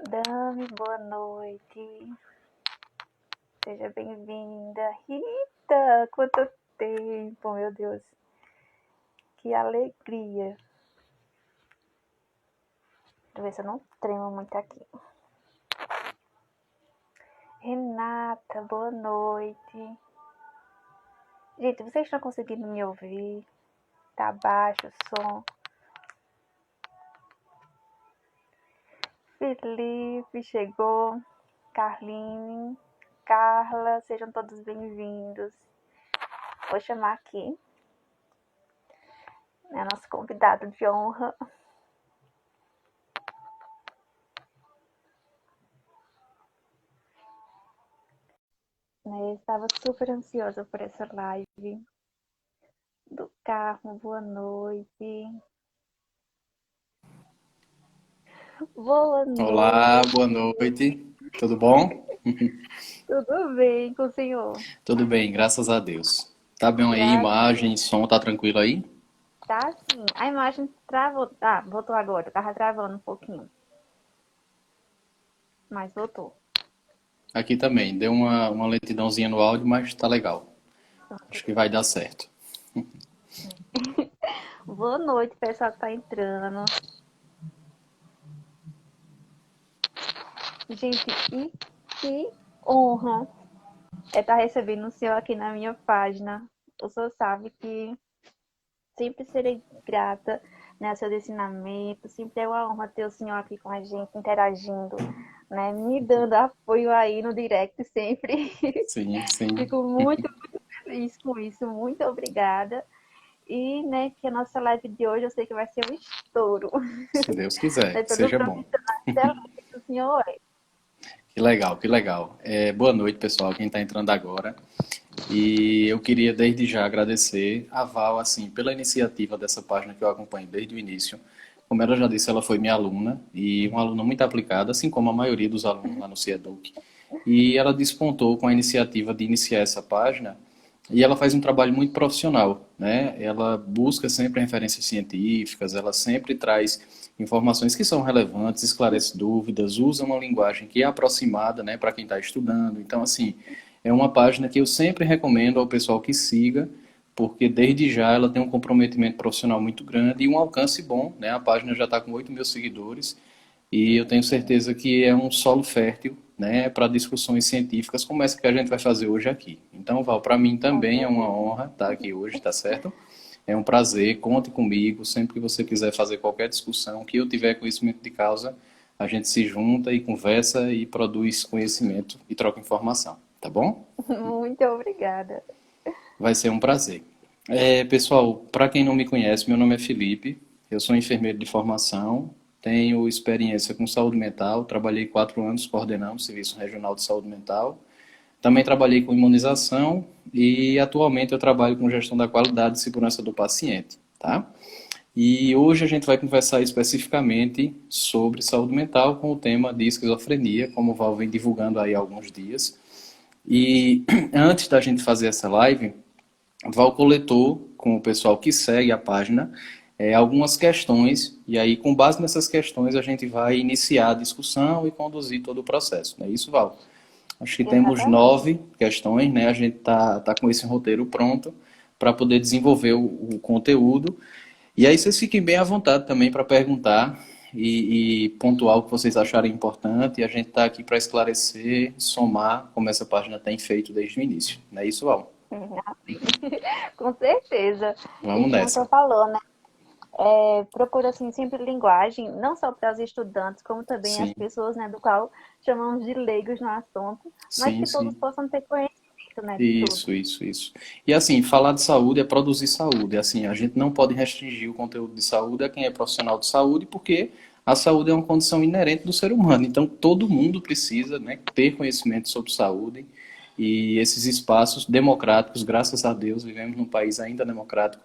Dami, boa noite. Seja bem-vinda. Rita, quanto tempo, meu Deus. Que alegria. Deixa eu ver se eu não tremo muito aqui. Renata, boa noite. Gente, vocês estão conseguindo me ouvir? Tá baixo o som? Felipe chegou. Carline, Carla, sejam todos bem-vindos. Vou chamar aqui, né, nosso convidado de honra. Eu estava super ansiosa por essa live. Do Carmo, boa noite. Boa noite. Olá, boa noite. Tudo bom? Tudo bem com o senhor? Tudo bem, graças a Deus. Tá bem aí, imagem, som, tá tranquilo aí? Tá sim. A imagem travou. Ah, voltou agora. Tava travando um pouquinho. Mas voltou. Aqui também, deu uma lentidãozinha no áudio, mas tá legal. Acho que vai dar certo. Boa noite, pessoal que tá entrando. Gente, e que honra é estar recebendo o senhor aqui na minha página. O senhor sabe que sempre serei grata, né, ao seu ensinamento. Sempre é uma honra ter o senhor aqui com a gente, interagindo, né, me dando apoio aí no direct sempre. Sim, sim. Fico muito feliz com isso. Muito obrigada. E, né, que a nossa live de hoje eu sei que vai ser um estouro. Se Deus quiser, É que todo seja bom. profissional do senhor. Que legal, que legal. Boa noite, pessoal, quem está entrando agora. E eu queria desde já agradecer a Val, assim, pela iniciativa dessa página que eu acompanho desde o início. Como ela já disse, ela foi minha aluna e uma aluna muito aplicada, assim como a maioria dos alunos lá no Cieduc. E ela despontou com a iniciativa de iniciar essa página e ela faz um trabalho muito profissional, né? Ela busca sempre referências científicas, ela sempre traz informações que são relevantes, esclarece dúvidas, usa uma linguagem que é aproximada, né, para quem está estudando. Então, assim, é uma página que eu sempre recomendo ao pessoal que siga, porque desde já ela tem um comprometimento profissional muito grande e um alcance bom, né? A página já está com 8 mil seguidores e eu tenho certeza que é um solo fértil, né, para discussões científicas como essa que a gente vai fazer hoje aqui. Então, Val, para mim também é uma honra estar aqui hoje, tá certo? É um prazer, conte comigo, sempre que você quiser fazer qualquer discussão, que eu tiver conhecimento de causa, a gente se junta e conversa e produz conhecimento e troca informação, tá bom? Muito obrigada. Vai ser um prazer. Pessoal, para quem não me conhece, meu nome é Felipe, eu sou enfermeiro de formação, tenho experiência com saúde mental, trabalhei 4 anos coordenando o Serviço Regional de Saúde Mental, também trabalhei com imunização e atualmente eu trabalho com gestão da qualidade e segurança do paciente, tá? E hoje a gente vai conversar especificamente sobre saúde mental com o tema de esquizofrenia, como o Val vem divulgando aí há alguns dias. E antes da gente fazer essa live, Val coletou com o pessoal que segue a página algumas questões, e aí, com base nessas questões, a gente vai iniciar a discussão e conduzir todo o processo. Não é isso, Val? Acho que temos Exatamente. 9 questões, né? A gente tá com esse roteiro pronto para poder desenvolver o conteúdo. E aí vocês fiquem bem à vontade também para perguntar e pontuar o que vocês acharem importante. E a gente está aqui para esclarecer, somar, como essa página tem feito desde o início. Não é isso, Val? Com certeza. E Vamos como o senhor nessa. falou, né? Procura assim sempre linguagem, não só para os estudantes, como também as Sim, pessoas, né, do qual chamamos de leigos no assunto, mas sim, que todos sim. possam ter conhecimento, né, de Isso, tudo. isso, isso. E assim, falar de saúde é produzir saúde. Assim, a gente não pode restringir o conteúdo de saúde a quem é profissional de saúde, porque a saúde é uma condição inerente do ser humano. Então, todo mundo precisa, né, ter conhecimento sobre saúde. E esses espaços democráticos, graças a Deus, vivemos num país ainda democrático,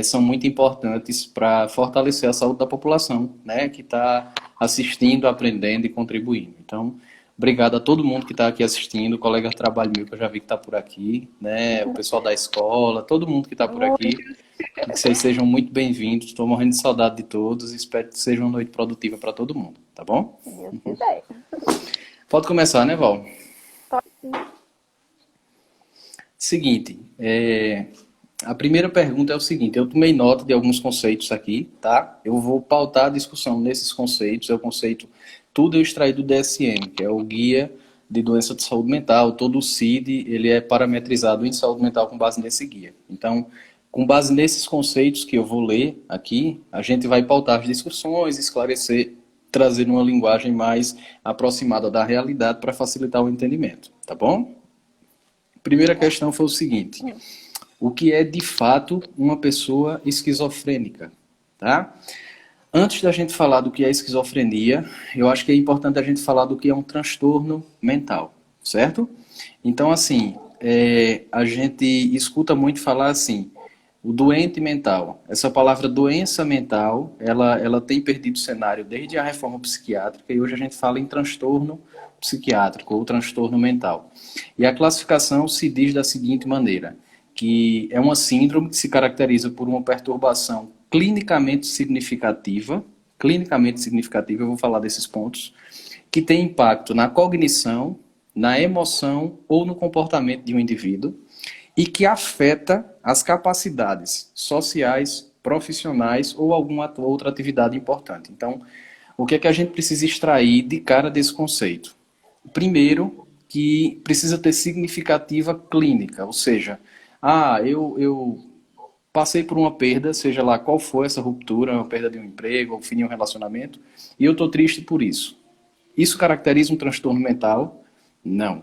são muito importantes para fortalecer a saúde da população, né, que está assistindo, aprendendo e contribuindo. Então, Obrigado a todo mundo que está aqui assistindo, colega de trabalho meu que eu já vi que está por aqui, né? O pessoal da escola, todo mundo que está por aqui. Muito, E que vocês sejam muito bem-vindos. Estou morrendo de saudade de todos e espero que seja uma noite produtiva para todo mundo, tá bom? se Deus quiser. Pode começar, né, Val? Pode sim. Seguinte, a primeira pergunta é o seguinte: eu tomei nota de alguns conceitos aqui, tá? Eu vou pautar a discussão nesses conceitos. É o conceito, tudo eu extraí do DSM, que é o Guia de Doença de Saúde Mental. Todo o CID, ele é parametrizado em saúde mental com base nesse guia. Então, com base nesses conceitos que eu vou ler aqui, a gente vai pautar as discussões, esclarecer, trazer uma linguagem mais aproximada da realidade para facilitar o entendimento, tá bom? Primeira questão foi o seguinte: o que é de fato uma pessoa esquizofrênica, tá? Antes da gente falar do que é esquizofrenia, eu acho que é importante a gente falar do que é um transtorno mental, certo? Então, assim, a gente escuta muito falar assim, o doente mental. Essa palavra doença mental, ela tem perdido o cenário desde a reforma psiquiátrica e hoje a gente fala em transtorno psiquiátrico ou transtorno mental. E a classificação se diz da seguinte maneira, que é uma síndrome que se caracteriza por uma perturbação clinicamente significativa, eu vou falar desses pontos, que tem impacto na cognição, na emoção ou no comportamento de um indivíduo e que afeta as capacidades sociais, profissionais ou alguma outra atividade importante. Então, o que é que a gente precisa extrair de cara desse conceito? Primeiro, que precisa ter significativa clínica, ou seja, eu passei por uma perda, seja lá qual for essa ruptura, uma perda de um emprego, ou fim de um relacionamento, e eu estou triste por isso. Isso caracteriza um transtorno mental? Não.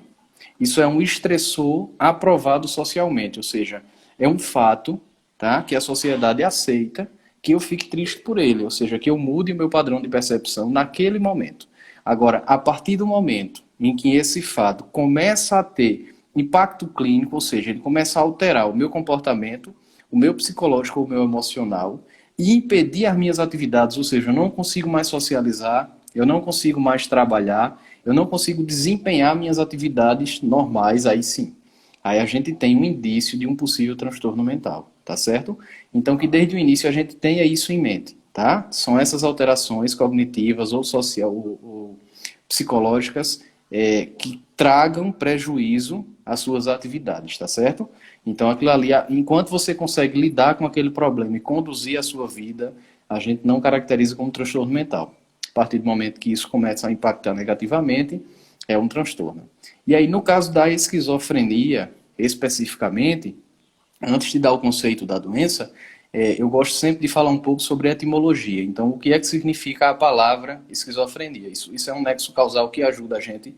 Isso é um estressor aprovado socialmente, ou seja, é um fato, tá, que a sociedade aceita que eu fique triste por ele, ou seja, que eu mude o meu padrão de percepção naquele momento. Agora, a partir do momento em que esse fato começa a ter impacto clínico, ou seja, ele começa a alterar o meu comportamento, o meu psicológico, o meu emocional, e impedir as minhas atividades, ou seja, eu não consigo mais socializar, eu não consigo mais trabalhar, eu não consigo desempenhar minhas atividades normais, aí sim. Aí a gente tem um indício de um possível transtorno mental, tá certo? Então que desde o início a gente tenha isso em mente, tá? São essas alterações cognitivas ou social, ou psicológicas que tragam prejuízo às suas atividades, tá certo? Então aquilo ali, enquanto você consegue lidar com aquele problema e conduzir a sua vida, a gente não caracteriza como transtorno mental. A partir do momento que isso começa a impactar negativamente, é um transtorno. E aí, no caso da esquizofrenia, especificamente, antes de dar o conceito da doença, eu gosto sempre de falar um pouco sobre a etimologia. Então, o que é que significa a palavra esquizofrenia? Isso é um nexo causal que ajuda a gente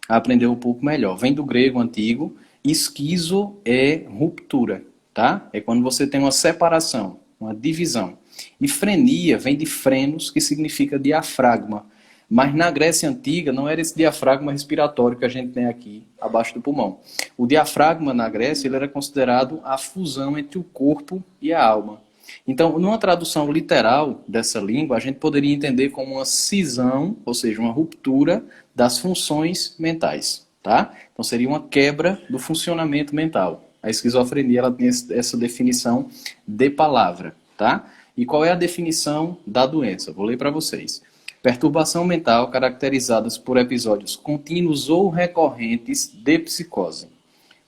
a aprender um pouco melhor. Vem do grego antigo, esquizo é ruptura, tá? É quando você tem uma separação, uma divisão. E frenia vem de frenos, que significa diafragma. Mas na Grécia Antiga não era esse diafragma respiratório que a gente tem aqui, abaixo do pulmão. O diafragma na Grécia ele era considerado a fusão entre o corpo e a alma. Então, numa tradução literal dessa língua, a gente poderia entender como uma cisão, ou seja, uma ruptura das funções mentais. Tá? Então, seria uma quebra do funcionamento mental. A esquizofrenia ela tem essa definição de palavra. Tá? E qual é a definição da doença? Vou ler para vocês. Perturbação mental caracterizadas por episódios contínuos ou recorrentes de psicose.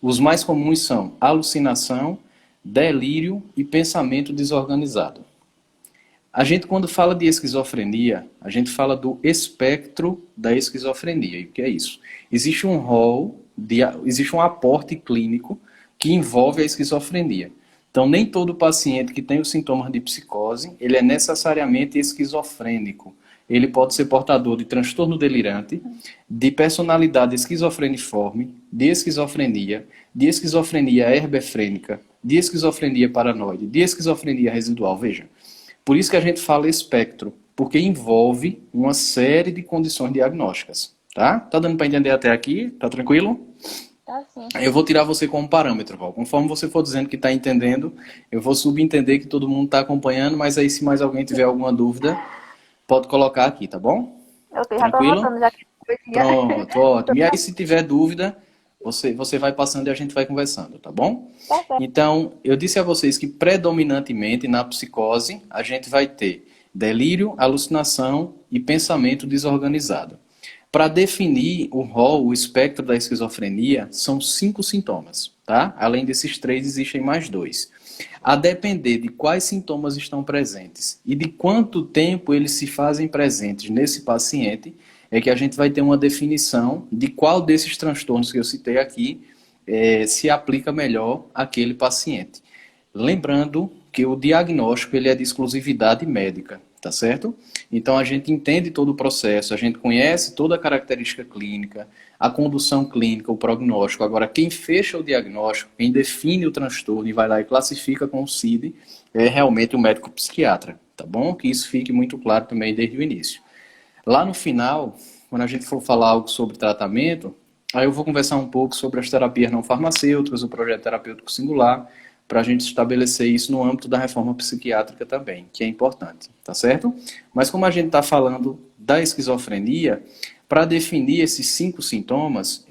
Os mais comuns são alucinação, delírio e pensamento desorganizado. A gente, quando fala de esquizofrenia, a gente fala do espectro da esquizofrenia. E o que é isso? Existe um rol, existe um aporte clínico que envolve a esquizofrenia. Então, nem todo paciente que tem os sintomas de psicose, ele é necessariamente esquizofrênico. Ele pode ser portador de transtorno delirante, de personalidade esquizofreniforme, de esquizofrenia herbefrênica, de esquizofrenia paranoide, de esquizofrenia residual. Veja, por isso que a gente fala espectro, porque envolve uma série de condições diagnósticas. Tá? Tá dando para entender até aqui? Tá tranquilo? Tá sim. Eu vou tirar você como parâmetro, Val. Conforme você for dizendo que está entendendo, eu vou subentender que todo mundo está acompanhando, mas aí se mais alguém tiver alguma dúvida, pode colocar aqui, tá bom? Eu já tô Tranquilo? anotando, já que podia. Pronto, ótimo. E aí, se tiver dúvida, você vai passando e a gente vai conversando, tá bom? Tá certo. Então, eu disse a vocês que predominantemente na psicose a gente vai ter delírio, alucinação e pensamento desorganizado. Para definir o rol, o espectro da esquizofrenia, são 5 sintomas, tá? Além desses 3, existem mais 2. A depender de quais sintomas estão presentes e de quanto tempo eles se fazem presentes nesse paciente, é que a gente vai ter uma definição de qual desses transtornos que eu citei aqui se aplica melhor àquele paciente. Lembrando que o diagnóstico ele é de exclusividade médica, tá certo? Então a gente entende todo o processo, a gente conhece toda a característica clínica, a condução clínica, o prognóstico. Agora, quem fecha o diagnóstico, quem define o transtorno e vai lá e classifica com o CID, é realmente o médico psiquiatra, tá bom? Que isso fique muito claro também desde o início. Lá no final, quando a gente for falar algo sobre tratamento, aí eu vou conversar um pouco sobre as terapias não farmacêuticas, o projeto terapêutico singular, para a gente estabelecer isso no âmbito da reforma psiquiátrica também, que é importante, tá certo? Mas como a gente está falando da esquizofrenia, para definir esses 5 sintomas,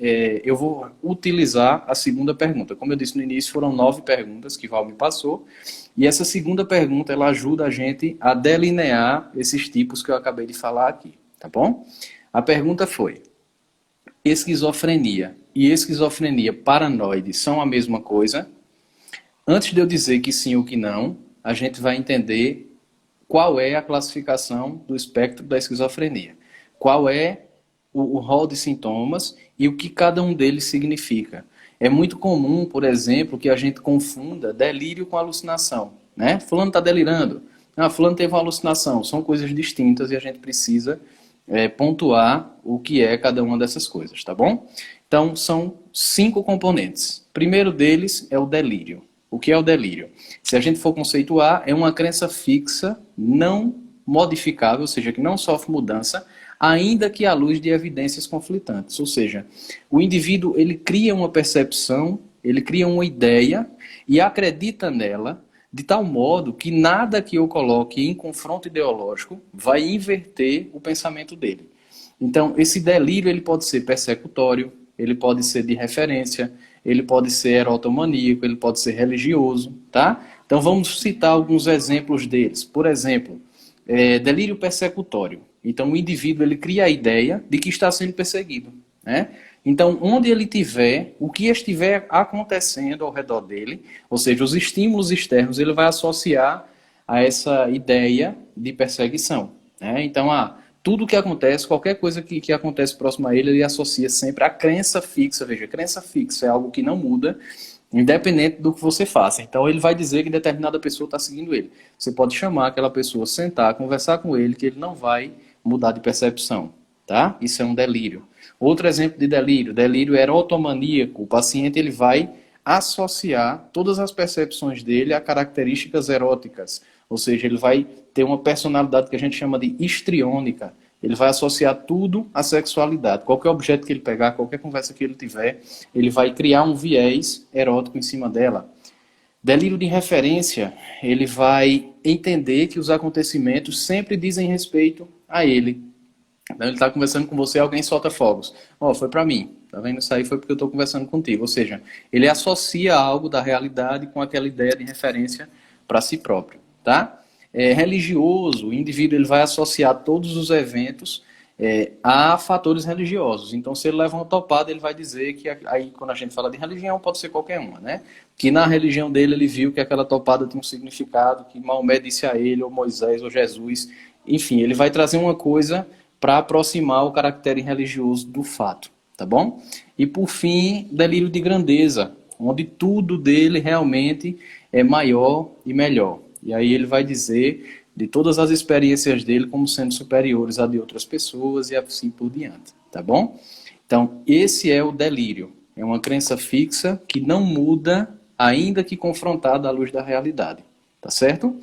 eu vou utilizar a segunda pergunta. Como eu disse no início, foram 9 perguntas que Val me passou, e essa segunda pergunta, ela ajuda a gente a delinear esses tipos que eu acabei de falar aqui, tá bom? A pergunta foi: esquizofrenia e esquizofrenia paranoide são a mesma coisa? Antes de eu dizer que sim ou que não, a gente vai entender qual é a classificação do espectro da esquizofrenia. Qual é o rol de sintomas e o que cada um deles significa. É muito comum, por exemplo, que a gente confunda delírio com alucinação, né? Fulano está delirando. Ah, fulano teve uma alucinação. São coisas distintas e a gente precisa pontuar o que é cada uma dessas coisas, tá bom? Então, são 5 componentes. O primeiro deles é o delírio. O que é o delírio? Se a gente for conceituar, é uma crença fixa, não modificável, ou seja, que não sofre mudança, ainda que à luz de evidências conflitantes. Ou seja, o indivíduo ele cria uma percepção, ele cria uma ideia e acredita nela de tal modo que nada que eu coloque em confronto ideológico vai inverter o pensamento dele. Então, esse delírio ele pode ser persecutório, ele pode ser de referência, ele pode ser erotomaníaco, ele pode ser religioso, tá? Então, vamos citar alguns exemplos deles. Por exemplo, delírio persecutório. Então, o indivíduo ele cria a ideia de que está sendo perseguido, né? Então, onde ele tiver, o que estiver acontecendo ao redor dele, ou seja, os estímulos externos, ele vai associar a essa ideia de perseguição, né? Então, tudo que acontece, qualquer coisa que acontece próximo a ele, ele associa sempre à crença fixa. Veja, crença fixa é algo que não muda, independente do que você faça. Então, ele vai dizer que determinada pessoa está seguindo ele. Você pode chamar aquela pessoa, sentar, conversar com ele, que ele não vai mudar de percepção, tá? Isso é um delírio. Outro exemplo de delírio, delírio erotomaníaco. O paciente ele vai associar todas as percepções dele a características eróticas. Ou seja, ele vai ter uma personalidade que a gente chama de histriônica. Ele vai associar tudo à sexualidade. Qualquer objeto que ele pegar, qualquer conversa que ele tiver, ele vai criar um viés erótico em cima dela. Delírio de referência, ele vai entender que os acontecimentos sempre dizem respeito a ele. Então, ele está conversando com você, alguém solta fogos. Foi para mim. Tá vendo? Isso aí foi porque eu estou conversando contigo. Ou seja, ele associa algo da realidade com aquela ideia de referência para si próprio, tá? Religioso, o indivíduo ele vai associar todos os eventos a fatores religiosos. Então, se ele leva uma topada, ele vai dizer que, aí quando a gente fala de religião, pode ser qualquer uma, né? Que na religião dele ele viu que aquela topada tinha um significado, que Maomé disse a ele, ou Moisés, ou Jesus. Enfim, ele vai trazer uma coisa para aproximar o caractere religioso do fato, tá bom? E por fim, delírio de grandeza, onde tudo dele realmente é maior e melhor. E aí ele vai dizer de todas as experiências dele como sendo superiores a de outras pessoas e assim por diante, tá bom? Então, esse é o delírio. É uma crença fixa que não muda, ainda que confrontada à luz da realidade, tá certo?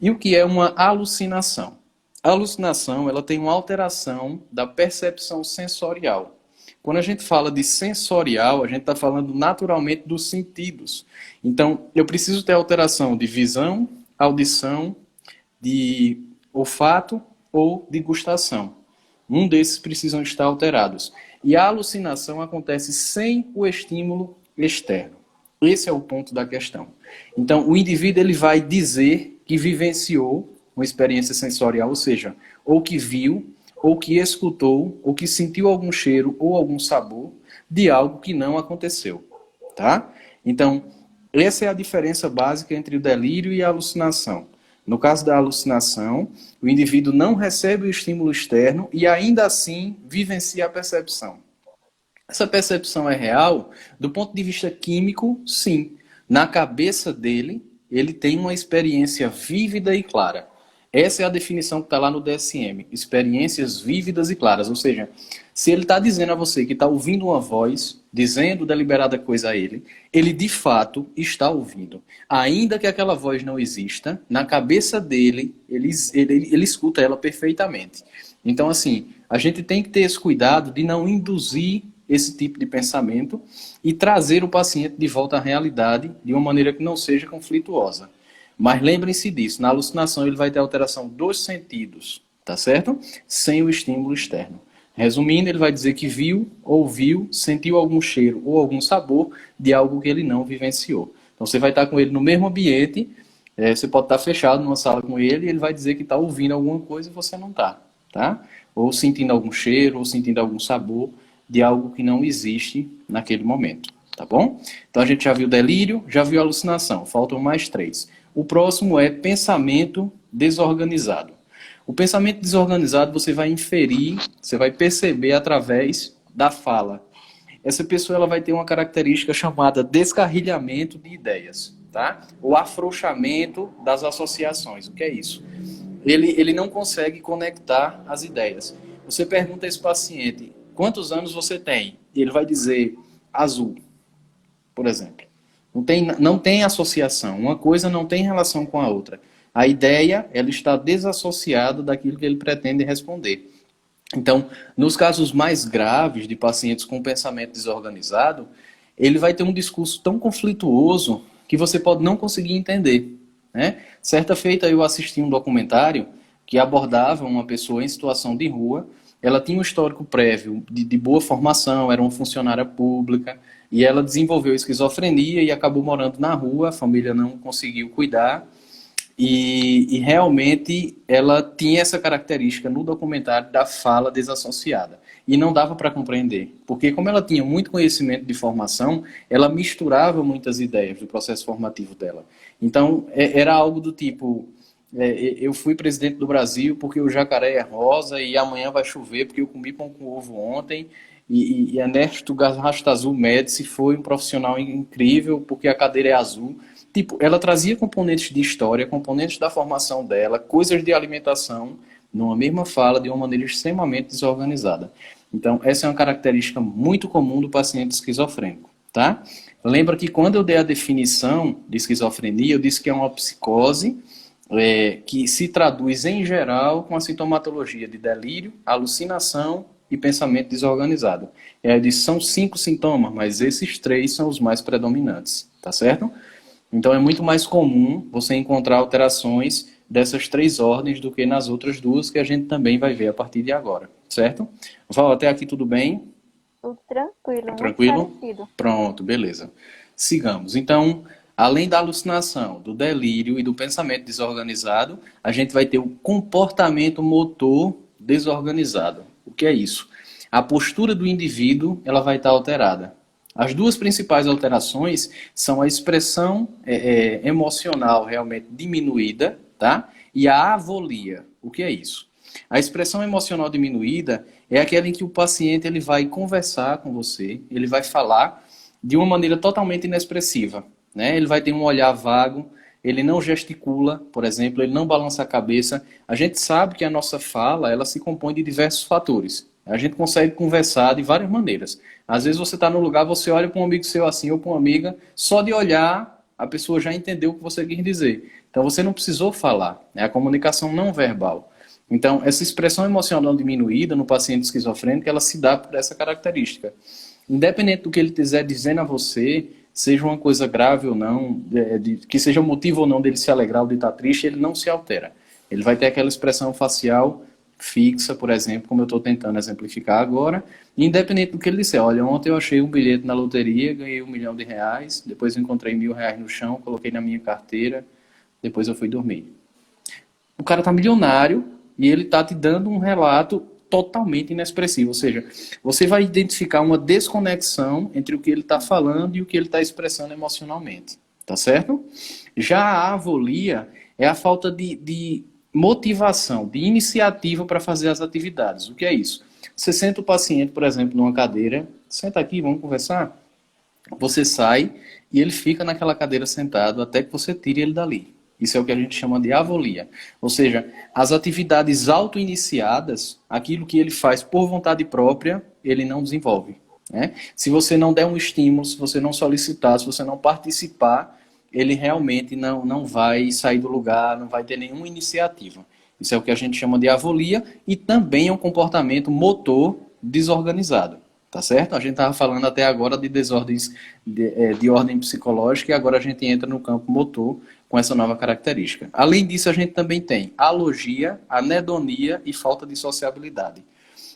E o que é uma alucinação? A alucinação, ela tem uma alteração da percepção sensorial. Quando a gente fala de sensorial, a gente está falando naturalmente dos sentidos. Então, eu preciso ter alteração de visão, audição, de olfato ou de gustação. Um desses precisam estar alterados. E a alucinação acontece sem o estímulo externo. Esse é o ponto da questão. Então, o indivíduo ele vai dizer que vivenciou uma experiência sensorial, ou seja, ou que viu, ou que escutou, ou que sentiu algum cheiro ou algum sabor de algo que não aconteceu, tá? Então, essa é a diferença básica entre o delírio e a alucinação. No caso da alucinação, o indivíduo não recebe o estímulo externo e ainda assim vivencia a percepção. Essa percepção é real? Do ponto de vista químico, sim. Na cabeça dele, ele tem uma experiência vívida e clara. Essa é a definição que está lá no DSM. Experiências vívidas e claras. Ou seja, se ele está dizendo a você que está ouvindo uma voz, dizendo deliberada coisa a ele, ele de fato está ouvindo. Ainda que aquela voz não exista, na cabeça dele, ele escuta ela perfeitamente. Então, assim, a gente tem que ter esse cuidado de não induzir esse tipo de pensamento e trazer o paciente de volta à realidade de uma maneira que não seja conflituosa. Mas lembrem-se disso, na alucinação ele vai ter alteração dos sentidos, tá certo? Sem o estímulo externo. Resumindo, ele vai dizer que viu, ouviu, sentiu algum cheiro ou algum sabor de algo que ele não vivenciou. Então você vai estar com ele no mesmo ambiente, você pode estar fechado numa sala com ele e ele vai dizer que está ouvindo alguma coisa e você não está, tá? Ou sentindo algum cheiro, ou sentindo algum sabor de algo que não existe naquele momento, tá bom? Então a gente já viu delírio, já viu alucinação, faltam mais 3. O próximo é pensamento desorganizado. O pensamento desorganizado você vai inferir, você vai perceber através da fala. Essa pessoa ela vai ter uma característica chamada descarrilhamento de ideias, tá? Ou afrouxamento das associações. O que é isso? Ele não consegue conectar as ideias. Você pergunta a esse paciente, quantos anos você tem? E ele vai dizer azul, por exemplo. Não tem associação. Uma coisa não tem relação com a outra. A ideia ela está desassociada daquilo que ele pretende responder. Então, nos casos mais graves de pacientes com pensamento desorganizado, ele vai ter um discurso tão conflituoso que você pode não conseguir entender, né? Certa feita eu assisti um documentário que abordava uma pessoa em situação de rua. Ela tinha um histórico prévio de boa formação, era uma funcionária pública, e ela desenvolveu esquizofrenia e acabou morando na rua, a família não conseguiu cuidar, e realmente ela tinha essa característica no documentário da fala desassociada. E não dava para compreender, porque como ela tinha muito conhecimento de formação, ela misturava muitas ideias do processo formativo dela. Então, era algo do tipo... eu fui presidente do Brasil porque o jacaré é rosa e amanhã vai chover porque eu comi pão com ovo ontem e Ernesto Garrastazu Médici foi um profissional incrível porque a cadeira é azul. Tipo, ela trazia componentes de história, componentes da formação dela, coisas de alimentação, numa mesma fala, de uma maneira extremamente desorganizada. Então, essa é uma característica muito comum do paciente esquizofrênico, tá? Lembra que quando eu dei a definição de esquizofrenia, eu disse que é uma psicose que se traduz, em geral, com a sintomatologia de delírio, alucinação e pensamento desorganizado. Eu disse, são 5 sintomas, mas esses 3 são os mais predominantes, tá certo? Então é muito mais comum você encontrar alterações dessas 3 ordens do que nas outras 2, que a gente também vai ver a partir de agora, certo? Val, até aqui tudo bem? Tudo tranquilo, Tranquilo? muito parecido. Pronto, beleza. Sigamos. Então, além da alucinação, do delírio e do pensamento desorganizado, a gente vai ter o comportamento motor desorganizado. O que é isso? A postura do indivíduo ela vai estar alterada. As 2 principais alterações são a expressão emocional realmente diminuída, tá? E a avolia. O que é isso? A expressão emocional diminuída é aquela em que o paciente ele vai conversar com você, ele vai falar de uma maneira totalmente inexpressiva, né? Ele vai ter um olhar vago, ele não gesticula, por exemplo, ele não balança a cabeça. A gente sabe que a nossa fala ela se compõe de diversos fatores. A gente consegue conversar de várias maneiras. Às vezes você está no lugar, você olha para um amigo seu assim ou para uma amiga, só de olhar a pessoa já entendeu o que você quis dizer. Então você não precisou falar, é a comunicação não verbal. Então essa expressão emocional diminuída no paciente esquizofrênico, ela se dá por essa característica. Independente do que ele estiver dizendo a você, seja uma coisa grave ou não, que seja motivo ou não dele se alegrar ou de estar triste, ele não se altera. Ele vai ter aquela expressão facial fixa, por exemplo, como eu estou tentando exemplificar agora, independente do que ele disser. Olha, ontem eu achei um bilhete na loteria, ganhei R$ 1 milhão, depois eu encontrei R$ 1.000 no chão, coloquei na minha carteira, depois eu fui dormir. O cara está milionário e ele está te dando um relato totalmente inexpressivo. Ou seja, você vai identificar uma desconexão entre o que ele está falando e o que ele está expressando emocionalmente. Tá certo? Já a avolia é a falta de motivação, de iniciativa para fazer as atividades. O que é isso? Você senta o paciente, por exemplo, numa cadeira, senta aqui, vamos conversar. Você sai e ele fica naquela cadeira sentado até que você tire ele dali. Isso é o que a gente chama de avolia. Ou seja, as atividades auto-iniciadas, aquilo que ele faz por vontade própria, ele não desenvolve. Né? Se você não der um estímulo, se você não solicitar, se você não participar, ele realmente não vai sair do lugar, não vai ter nenhuma iniciativa. Isso é o que a gente chama de avolia e também é um comportamento motor desorganizado. Tá certo? A gente estava falando até agora de desordens de ordem psicológica e agora a gente entra no campo motor com essa nova característica. Além disso, a gente também tem alogia, anedonia e falta de sociabilidade.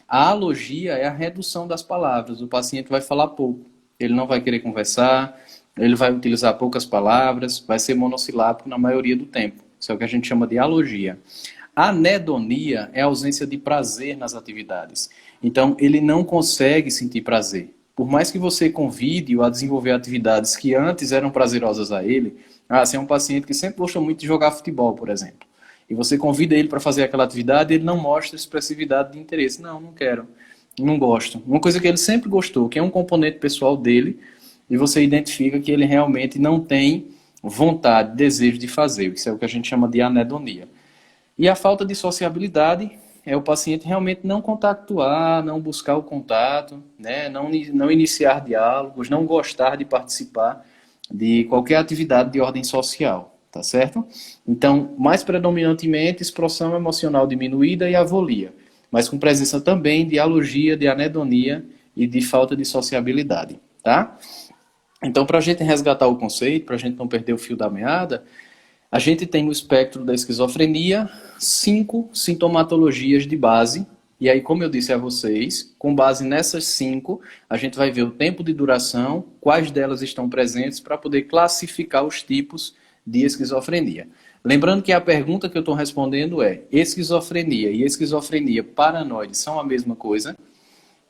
A alogia é a redução das palavras. O paciente vai falar pouco, ele não vai querer conversar, ele vai utilizar poucas palavras, vai ser monossilábico na maioria do tempo. Isso é o que a gente chama de alogia. A anedonia é a ausência de prazer nas atividades. Então, ele não consegue sentir prazer. Por mais que você convide-o a desenvolver atividades que antes eram prazerosas a ele, se é um paciente que sempre gostou muito de jogar futebol, por exemplo, e você convida ele para fazer aquela atividade, ele não mostra expressividade de interesse. Não, não quero, não gosto. Uma coisa que ele sempre gostou, que é um componente pessoal dele, e você identifica que ele realmente não tem vontade, desejo de fazer. Isso é o que a gente chama de anedonia. E a falta de sociabilidade é o paciente realmente não contactuar, não buscar o contato, né? não iniciar diálogos, não gostar de participar de qualquer atividade de ordem social, tá certo? Então, mais predominantemente, expressão emocional diminuída e avolia, mas com presença também de alogia, de anedonia e de falta de sociabilidade, tá? Então, para a gente resgatar o conceito, para a gente não perder o fio da meada, a gente tem no espectro da esquizofrenia 5 sintomatologias de base. E aí, como eu disse a vocês, com base nessas 5, a gente vai ver o tempo de duração, quais delas estão presentes, para poder classificar os tipos de esquizofrenia. Lembrando que a pergunta que eu estou respondendo é: esquizofrenia e esquizofrenia paranoide são a mesma coisa?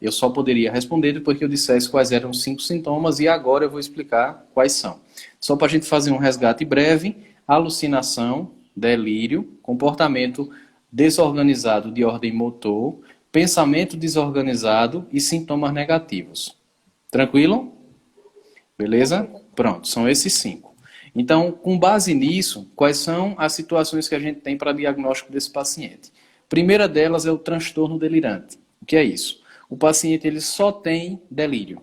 Eu só poderia responder depois que eu dissesse quais eram os 5 sintomas e agora eu vou explicar quais são. Só para a gente fazer um resgate breve: alucinação, delírio, comportamento desorganizado de ordem motor, pensamento desorganizado e sintomas negativos. Tranquilo? Beleza? Pronto, são esses 5. Então, com base nisso, quais são as situações que a gente tem para diagnóstico desse paciente? Primeira delas é o transtorno delirante. O que é isso? O paciente ele só tem delírio.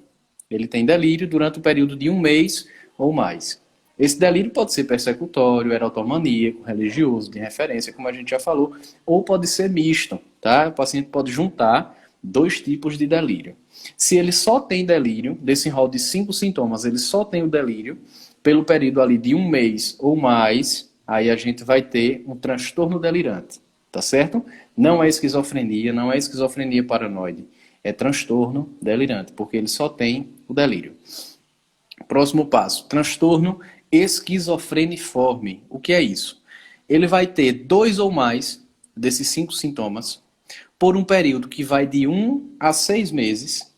Ele tem delírio durante o período de 1 mês ou mais. Esse delírio pode ser persecutório, erotomaníaco, religioso, de referência, como a gente já falou, ou pode ser misto, tá? O paciente pode juntar 2 tipos de delírio. Se ele só tem delírio, desse rol de 5 sintomas, ele só tem o delírio, pelo período ali de 1 mês ou mais, aí a gente vai ter um transtorno delirante, tá certo? Não é esquizofrenia paranoide. É transtorno delirante, porque ele só tem o delírio. Próximo passo, transtorno esquizofreniforme. O que é isso? Ele vai ter 2 ou mais desses 5 sintomas por um período que vai de 1 a 6 meses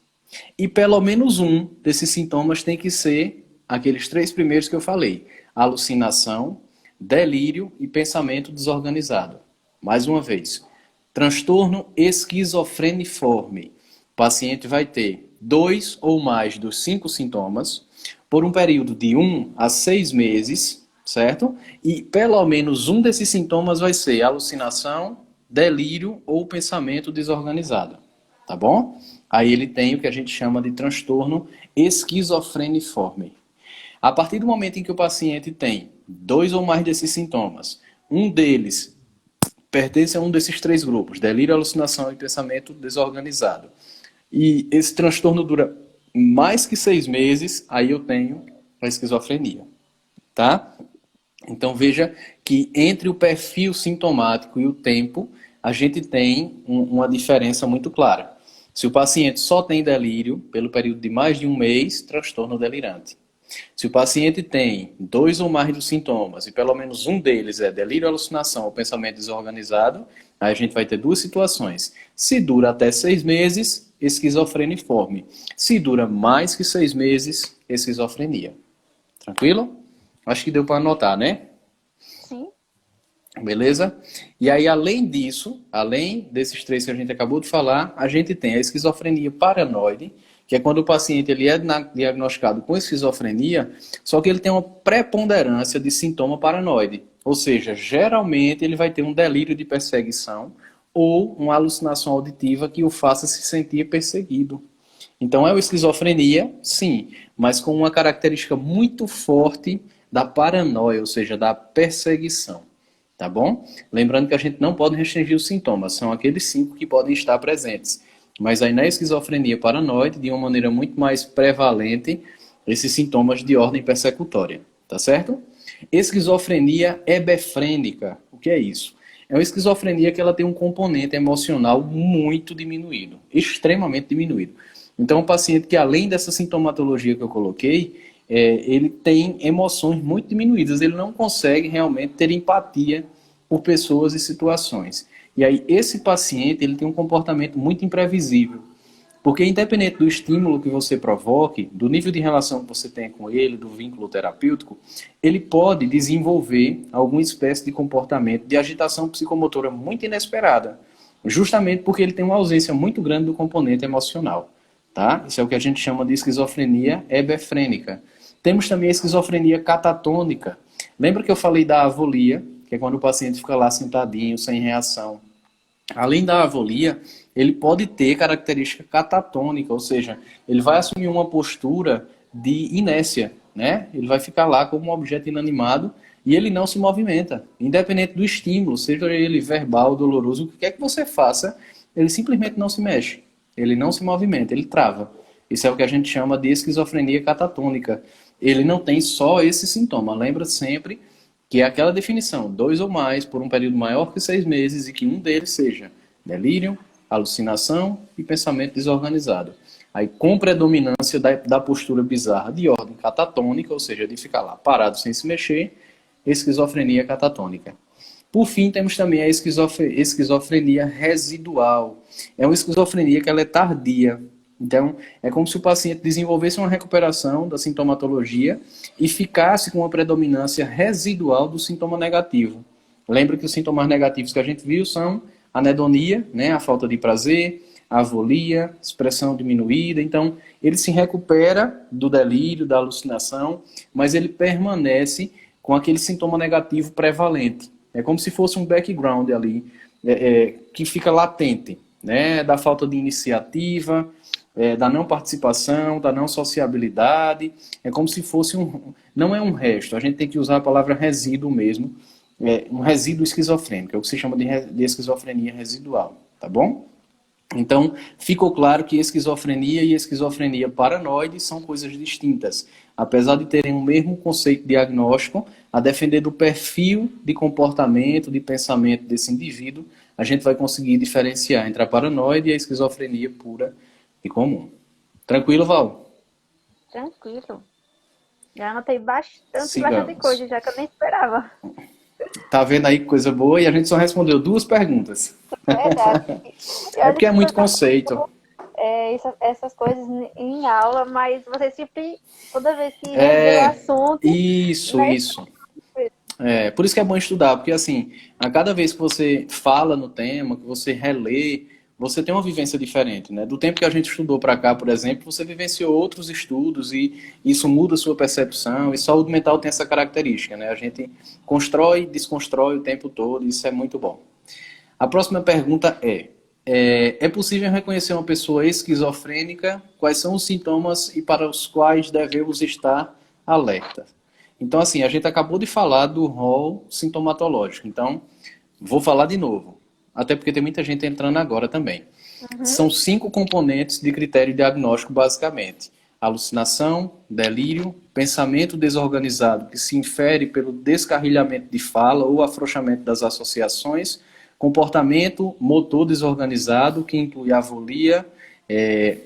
e pelo menos um desses sintomas tem que ser aqueles 3 primeiros que eu falei: alucinação, delírio e pensamento desorganizado. Mais uma vez, transtorno esquizofreniforme. O paciente vai ter 2 ou mais dos 5 sintomas por um período de 1 a 6 meses, certo? E pelo menos um desses sintomas vai ser alucinação, delírio ou pensamento desorganizado, tá bom? Aí ele tem o que a gente chama de transtorno esquizofreniforme. A partir do momento em que o paciente tem 2 ou mais desses sintomas, um deles pertence a um desses 3 grupos, delírio, alucinação e pensamento desorganizado, e esse transtorno dura mais que 6 meses, aí eu tenho a esquizofrenia, tá? Então veja que entre o perfil sintomático e o tempo, a gente tem uma diferença muito clara. Se o paciente só tem delírio pelo período de mais de um mês, transtorno delirante. Se o paciente tem 2 ou mais dos sintomas e pelo menos um deles é delírio, alucinação ou pensamento desorganizado, aí a gente vai ter 2 situações. Se dura até 6 meses, esquizofreniforme. Se dura mais que 6 meses, esquizofrenia. Tranquilo? Acho que deu para anotar, né? Sim. Beleza? E aí, além disso, além desses 3 que a gente acabou de falar, a gente tem a esquizofrenia paranoide, que é quando o paciente ele é diagnosticado com esquizofrenia, só que ele tem uma preponderância de sintoma paranoide. Ou seja, geralmente ele vai ter um delírio de perseguição ou uma alucinação auditiva que o faça se sentir perseguido. Então é uma esquizofrenia, sim, mas com uma característica muito forte da paranoia, ou seja, da perseguição. Tá bom? Lembrando que a gente não pode restringir os sintomas, são aqueles 5 que podem estar presentes. Mas aí na esquizofrenia paranoide, de uma maneira muito mais prevalente, esses sintomas de ordem persecutória. Tá certo? Esquizofrenia hebefrênica. O que é isso? É uma esquizofrenia que ela tem um componente emocional muito diminuído, extremamente diminuído. Então, o paciente que além dessa sintomatologia que eu coloquei, ele tem emoções muito diminuídas, ele não consegue realmente ter empatia por pessoas e situações. E aí, esse paciente ele tem um comportamento muito imprevisível. Porque independente do estímulo que você provoque, do nível de relação que você tem com ele, do vínculo terapêutico, ele pode desenvolver alguma espécie de comportamento de agitação psicomotora muito inesperada, justamente porque ele tem uma ausência muito grande do componente emocional. Tá? Isso é o que a gente chama de esquizofrenia hebefrênica. Temos também a esquizofrenia catatônica. Lembra que eu falei da avolia, que é quando o paciente fica lá sentadinho, sem reação. Além da avolia, ele pode ter característica catatônica, ou seja, ele vai assumir uma postura de inércia, né? Ele vai ficar lá como um objeto inanimado e ele não se movimenta, independente do estímulo, seja ele verbal, doloroso, o que quer que você faça, ele simplesmente não se mexe, ele não se movimenta, ele trava. Isso é o que a gente chama de esquizofrenia catatônica. Ele não tem só esse sintoma, lembra sempre que é aquela definição, 2 ou mais, por um período maior que 6 meses, e que um deles seja delírio, alucinação e pensamento desorganizado. Aí, com predominância da postura bizarra de ordem catatônica, ou seja, de ficar lá parado sem se mexer, esquizofrenia catatônica. Por fim, temos também a esquizofrenia residual. É uma esquizofrenia que ela é tardia. Então, é como se o paciente desenvolvesse uma recuperação da sintomatologia e ficasse com uma predominância residual do sintoma negativo. Lembra que os sintomas negativos que a gente viu são a anedonia, né, a falta de prazer, a avolia, expressão diminuída. Então, ele se recupera do delírio, da alucinação, mas ele permanece com aquele sintoma negativo prevalente. É como se fosse um background ali, que fica latente, né, da falta de iniciativa, da não participação, da não sociabilidade. É como se fosse não é um resto, a gente tem que usar a palavra resíduo mesmo, um resíduo esquizofrênico, é o que se chama de esquizofrenia residual, tá bom? Então, ficou claro que esquizofrenia e esquizofrenia paranoide são coisas distintas. Apesar de terem o mesmo conceito diagnóstico, a depender do perfil de comportamento, de pensamento desse indivíduo, a gente vai conseguir diferenciar entre a paranoide e a esquizofrenia pura e comum. Tranquilo, Val? Tranquilo. Já anotei bastante Sigamos. coisa, já que eu nem esperava. Tá vendo aí que coisa boa? E a gente só respondeu 2 perguntas. Verdade. É porque é muito conceito. Essas coisas em aula, mas você sempre, toda vez que revê o assunto... Isso, né? isso. Por isso que é bom estudar, porque assim, a cada vez que você fala no tema, que você relê, você tem uma vivência diferente, né? Do tempo que a gente estudou para cá, por exemplo, você vivenciou outros estudos e isso muda a sua percepção. E saúde mental tem essa característica, né? A gente constrói e desconstrói o tempo todo, e isso é muito bom. A próxima pergunta é possível reconhecer uma pessoa esquizofrênica? Quais são os sintomas e para os quais devemos estar alerta? Então, assim, a gente acabou de falar do rol sintomatológico. Então, vou falar de novo. Até porque tem muita gente entrando agora também. São 5 componentes de critério diagnóstico, basicamente. Alucinação, delírio, pensamento desorganizado, que se infere pelo descarrilhamento de fala ou afrouxamento das associações, Comportamento motor desorganizado, que inclui avolia,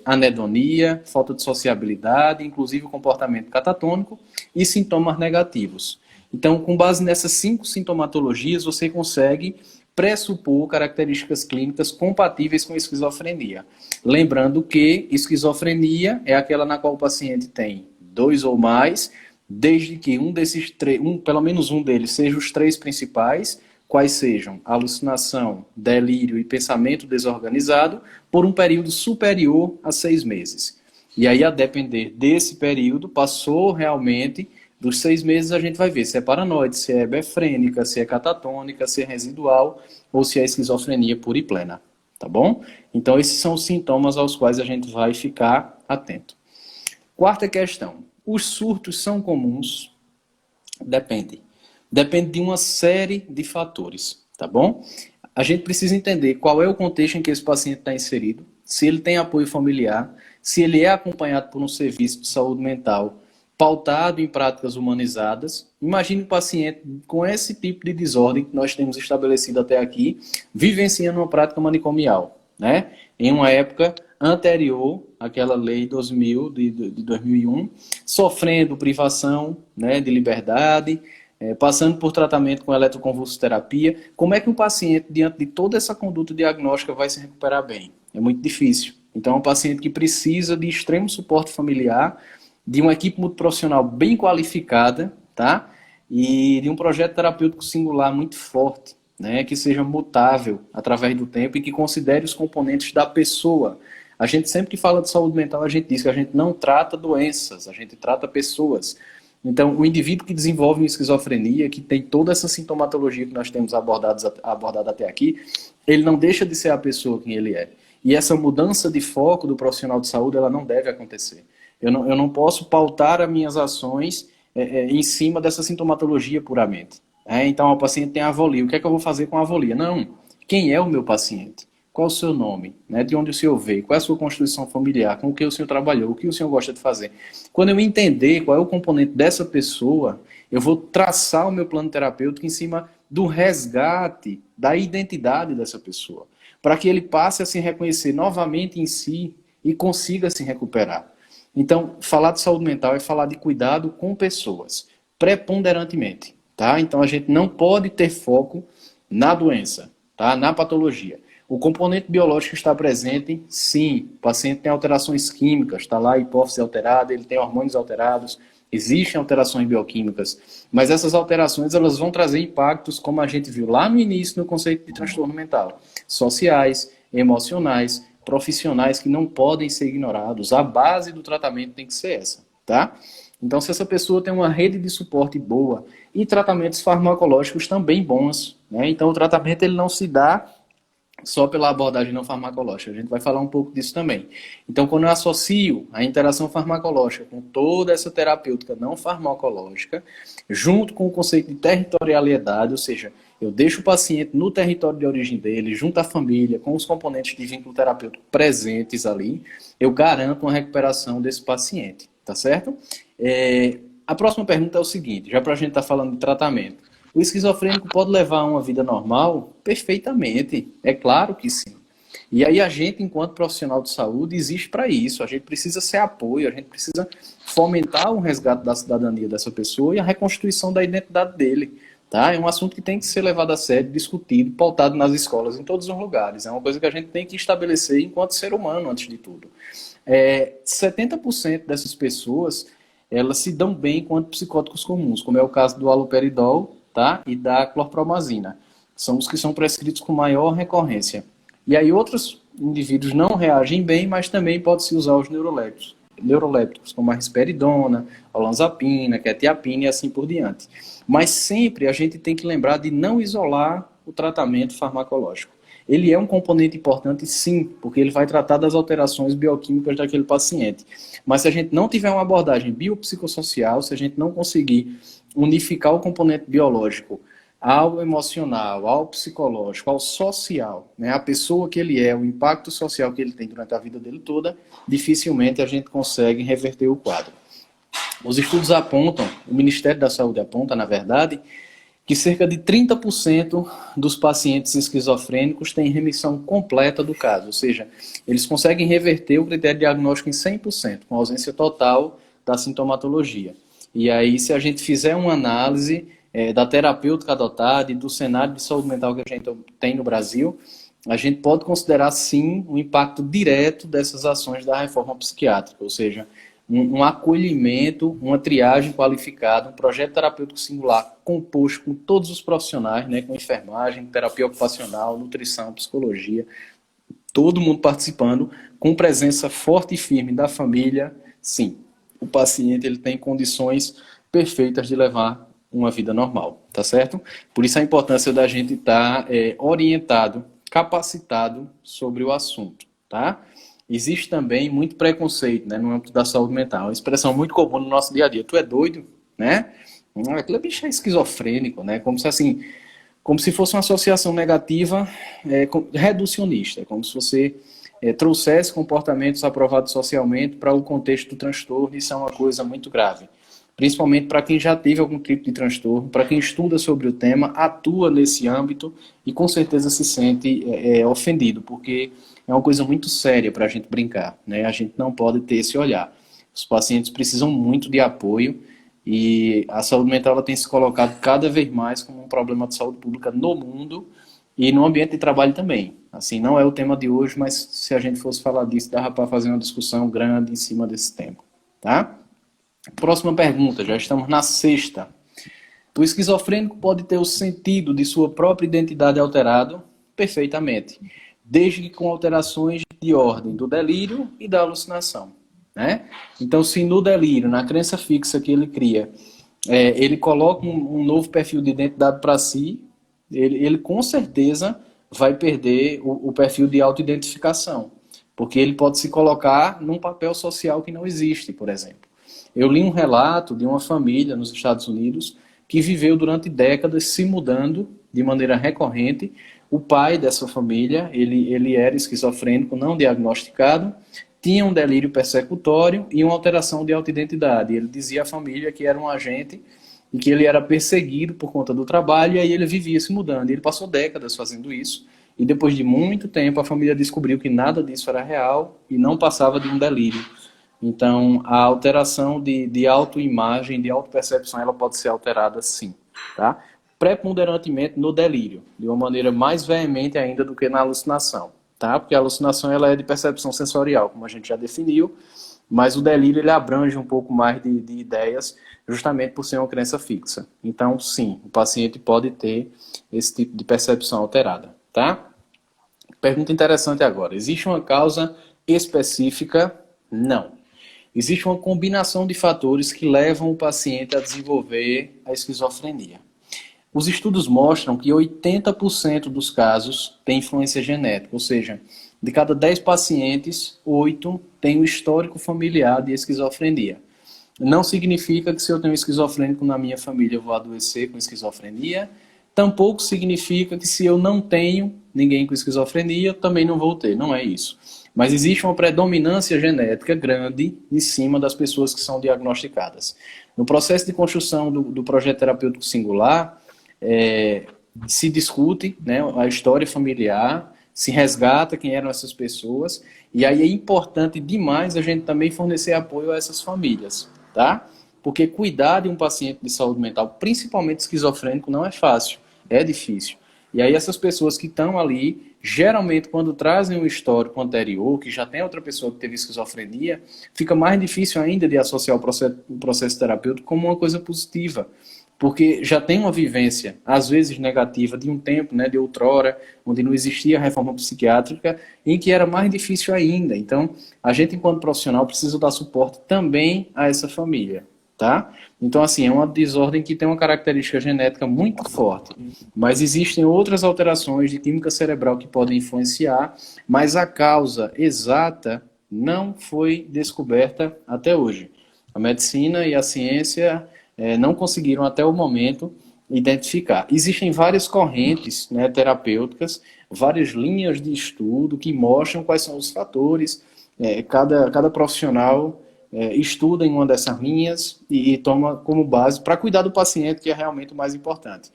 anedonia, falta de sociabilidade, inclusive o comportamento catatônico e sintomas negativos. Então, com base nessas 5 sintomatologias, você consegue pressupor características clínicas compatíveis com esquizofrenia. Lembrando que esquizofrenia é aquela na qual o paciente tem 2 ou mais, desde que pelo menos um deles seja os 3 principais, quais sejam alucinação, delírio e pensamento desorganizado, por um período superior a 6 meses. E aí, a depender desse período, passou realmente dos 6 meses, a gente vai ver se é paranoide, se é hebefrênica, se é catatônica, se é residual ou se é esquizofrenia pura e plena, tá bom? Então, esses são os sintomas aos quais a gente vai ficar atento. Quarta questão. Os surtos são comuns? Depende. Depende de uma série de fatores, tá bom? A gente precisa entender qual é o contexto em que esse paciente está inserido, se ele tem apoio familiar, se ele é acompanhado por um serviço de saúde mental pautado em práticas humanizadas. Imagine um paciente com esse tipo de desordem que nós temos estabelecido até aqui, vivenciando uma prática manicomial, né? Em uma época anterior àquela lei 2000, de 2001, sofrendo privação, né, de liberdade, passando por tratamento com eletroconvulsoterapia. Como é que um paciente, diante de toda essa conduta diagnóstica, vai se recuperar bem? É muito difícil. Então, é um paciente que precisa de extremo suporte familiar, de uma equipe multiprofissional bem qualificada, tá? E de um projeto terapêutico singular muito forte, né? Que seja mutável através do tempo e que considere os componentes da pessoa. A gente sempre que fala de saúde mental, a gente diz que a gente não trata doenças, a gente trata pessoas. Então, o indivíduo que desenvolve uma esquizofrenia, que tem toda essa sintomatologia que nós temos abordado até aqui, ele não deixa de ser a pessoa quem ele é. E essa mudança de foco do profissional de saúde, ela não deve acontecer. Eu não posso pautar as minhas ações em cima dessa sintomatologia puramente. Então, o paciente tem avolia. O que é que eu vou fazer com a avolia? Não. Quem é o meu paciente? Qual o seu nome? Né? De onde o senhor veio? Qual é a sua constituição familiar? Com o que o senhor trabalhou? O que o senhor gosta de fazer? Quando eu entender qual é o componente dessa pessoa, eu vou traçar o meu plano terapêutico em cima do resgate da identidade dessa pessoa, para que ele passe a se reconhecer novamente em si e consiga se recuperar. Então, falar de saúde mental é falar de cuidado com pessoas, preponderantemente, tá? Então, a gente não pode ter foco na doença, tá? Na patologia. O componente biológico está presente, sim. O paciente tem alterações químicas, está lá a hipófise alterada, ele tem hormônios alterados, existem alterações bioquímicas, mas essas alterações elas vão trazer impactos, como a gente viu lá no início no conceito de transtorno mental, sociais, emocionais, profissionais que não podem ser ignorados. A base do tratamento tem que ser essa, tá? Então, se essa pessoa tem uma rede de suporte boa e tratamentos farmacológicos também bons, né? Então, o tratamento ele não se dá só pela abordagem não farmacológica. A gente vai falar um pouco disso também. Então, quando eu associo a interação farmacológica com toda essa terapêutica não farmacológica, junto com o conceito de territorialidade, ou seja, eu deixo o paciente no território de origem dele, junto à família, com os componentes de vínculo terapêutico presentes ali, eu garanto uma recuperação desse paciente, tá certo? A próxima pergunta é o seguinte, já para a gente estar falando de tratamento. O esquizofrênico pode levar a uma vida normal? Perfeitamente, é claro que sim. E aí a gente, enquanto profissional de saúde, existe para isso. A gente precisa ser apoio, a gente precisa fomentar o resgate da cidadania dessa pessoa e a reconstituição da identidade dele. Tá? É um assunto que tem que ser levado a sério, discutido, pautado nas escolas, em todos os lugares. É uma coisa que a gente tem que estabelecer enquanto ser humano, antes de tudo. 70% dessas pessoas, elas se dão bem enquanto psicóticos comuns, como é o caso do haloperidol, tá? E da clorpromazina. São os que são prescritos com maior recorrência. E aí outros indivíduos não reagem bem, mas também pode-se usar os neurolépticos, como a risperidona, olanzapina, quetiapina e assim por diante. Mas sempre a gente tem que lembrar de não isolar o tratamento farmacológico. Ele é um componente importante, sim, porque ele vai tratar das alterações bioquímicas daquele paciente. Mas se a gente não tiver uma abordagem biopsicossocial, se a gente não conseguir unificar o componente biológico ao emocional, ao psicológico, ao social, né? A pessoa que ele é, o impacto social que ele tem durante a vida dele toda, dificilmente a gente consegue reverter o quadro. Os estudos apontam, o Ministério da Saúde aponta, na verdade, que cerca de 30% dos pacientes esquizofrênicos têm remissão completa do caso, ou seja, eles conseguem reverter o critério diagnóstico em 100%, com ausência total da sintomatologia. E aí, se a gente fizer uma análise da terapêutica adotada e do cenário de saúde mental que a gente tem no Brasil, a gente pode considerar, sim, o impacto direto dessas ações da reforma psiquiátrica, ou seja, um acolhimento, uma triagem qualificada, um projeto terapêutico singular composto com todos os profissionais, né, com enfermagem, terapia ocupacional, nutrição, psicologia, todo mundo participando, com presença forte e firme da família. Sim, o paciente ele tem condições perfeitas de levar uma vida normal, tá certo? Por isso a importância da gente estar orientado, capacitado sobre o assunto, tá? Existe também muito preconceito, né, no âmbito da saúde mental. Uma expressão muito comum no nosso dia a dia. Tu é doido, né? Aquele bicho é esquizofrênico, né? Como se assim, como se fosse uma associação negativa reducionista, como se você trouxesse comportamentos aprovados socialmente para o contexto do transtorno. Isso é uma coisa muito grave. Principalmente para quem já teve algum tipo de transtorno, para quem estuda sobre o tema, atua nesse âmbito e com certeza se sente ofendido, porque é uma coisa muito séria para a gente brincar, né? A gente não pode ter esse olhar. Os pacientes precisam muito de apoio e a saúde mental ela tem se colocado cada vez mais como um problema de saúde pública no mundo e no ambiente de trabalho também. Assim, não é o tema de hoje, mas se a gente fosse falar disso, dava para fazer uma discussão grande em cima desse tema, tá? Próxima pergunta, já estamos na sexta. O esquizofrênico pode ter o sentido de sua própria identidade alterado? Perfeitamente. Desde que com alterações de ordem do delírio e da alucinação, né? Então, se no delírio, na crença fixa que ele cria, ele coloca um novo perfil de identidade para si, ele com certeza vai perder o perfil de autoidentificação, porque ele pode se colocar num papel social que não existe, por exemplo. Eu li um relato de uma família nos Estados Unidos que viveu durante décadas se mudando de maneira recorrente. O pai dessa família, ele era esquizofrênico não diagnosticado, tinha um delírio persecutório e uma alteração de autoidentidade. Ele dizia à família que era um agente e que ele era perseguido por conta do trabalho, e aí ele vivia se mudando. Ele passou décadas fazendo isso, e depois de muito tempo a família descobriu que nada disso era real e não passava de um delírio. Então, a alteração de autoimagem, de autopercepção, ela pode ser alterada sim, tá? Preponderantemente no delírio, de uma maneira mais veemente ainda do que na alucinação, tá? Porque a alucinação ela é de percepção sensorial, como a gente já definiu, mas o delírio ele abrange um pouco mais de ideias, justamente por ser uma crença fixa. Então, sim, o paciente pode ter esse tipo de percepção alterada, tá? Pergunta interessante agora. Existe uma causa específica? Não. Existe uma combinação de fatores que levam o paciente a desenvolver a esquizofrenia. Os estudos mostram que 80% dos casos têm influência genética, ou seja, de cada 10 pacientes, 8 têm um histórico familiar de esquizofrenia. Não significa que se eu tenho um esquizofrênico na minha família eu vou adoecer com esquizofrenia, tampouco significa que se eu não tenho ninguém com esquizofrenia, eu também não vou ter, não é isso. Mas existe uma predominância genética grande em cima das pessoas que são diagnosticadas. No processo de construção do projeto terapêutico singular, se discute, né, a história familiar, se resgata quem eram essas pessoas, e aí é importante demais a gente também fornecer apoio a essas famílias, tá? Porque cuidar de um paciente de saúde mental, principalmente esquizofrênico, não é fácil, é difícil. E aí essas pessoas que estão ali, geralmente quando trazem um histórico anterior, que já tem outra pessoa que teve esquizofrenia, fica mais difícil ainda de associar o processo terapêutico como uma coisa positiva. Porque já tem uma vivência, às vezes negativa, de um tempo, né, de outrora, onde não existia a reforma psiquiátrica, em que era mais difícil ainda. Então, a gente, enquanto profissional, precisa dar suporte também a essa família, tá? Então, assim, é uma desordem que tem uma característica genética muito forte, mas existem outras alterações de química cerebral que podem influenciar, mas a causa exata não foi descoberta até hoje. A medicina e a ciência não conseguiram até o momento identificar. Existem várias correntes, né, terapêuticas, várias linhas de estudo que mostram quais são os fatores. Cada profissional estuda em uma dessas linhas e toma como base para cuidar do paciente, que é realmente o mais importante.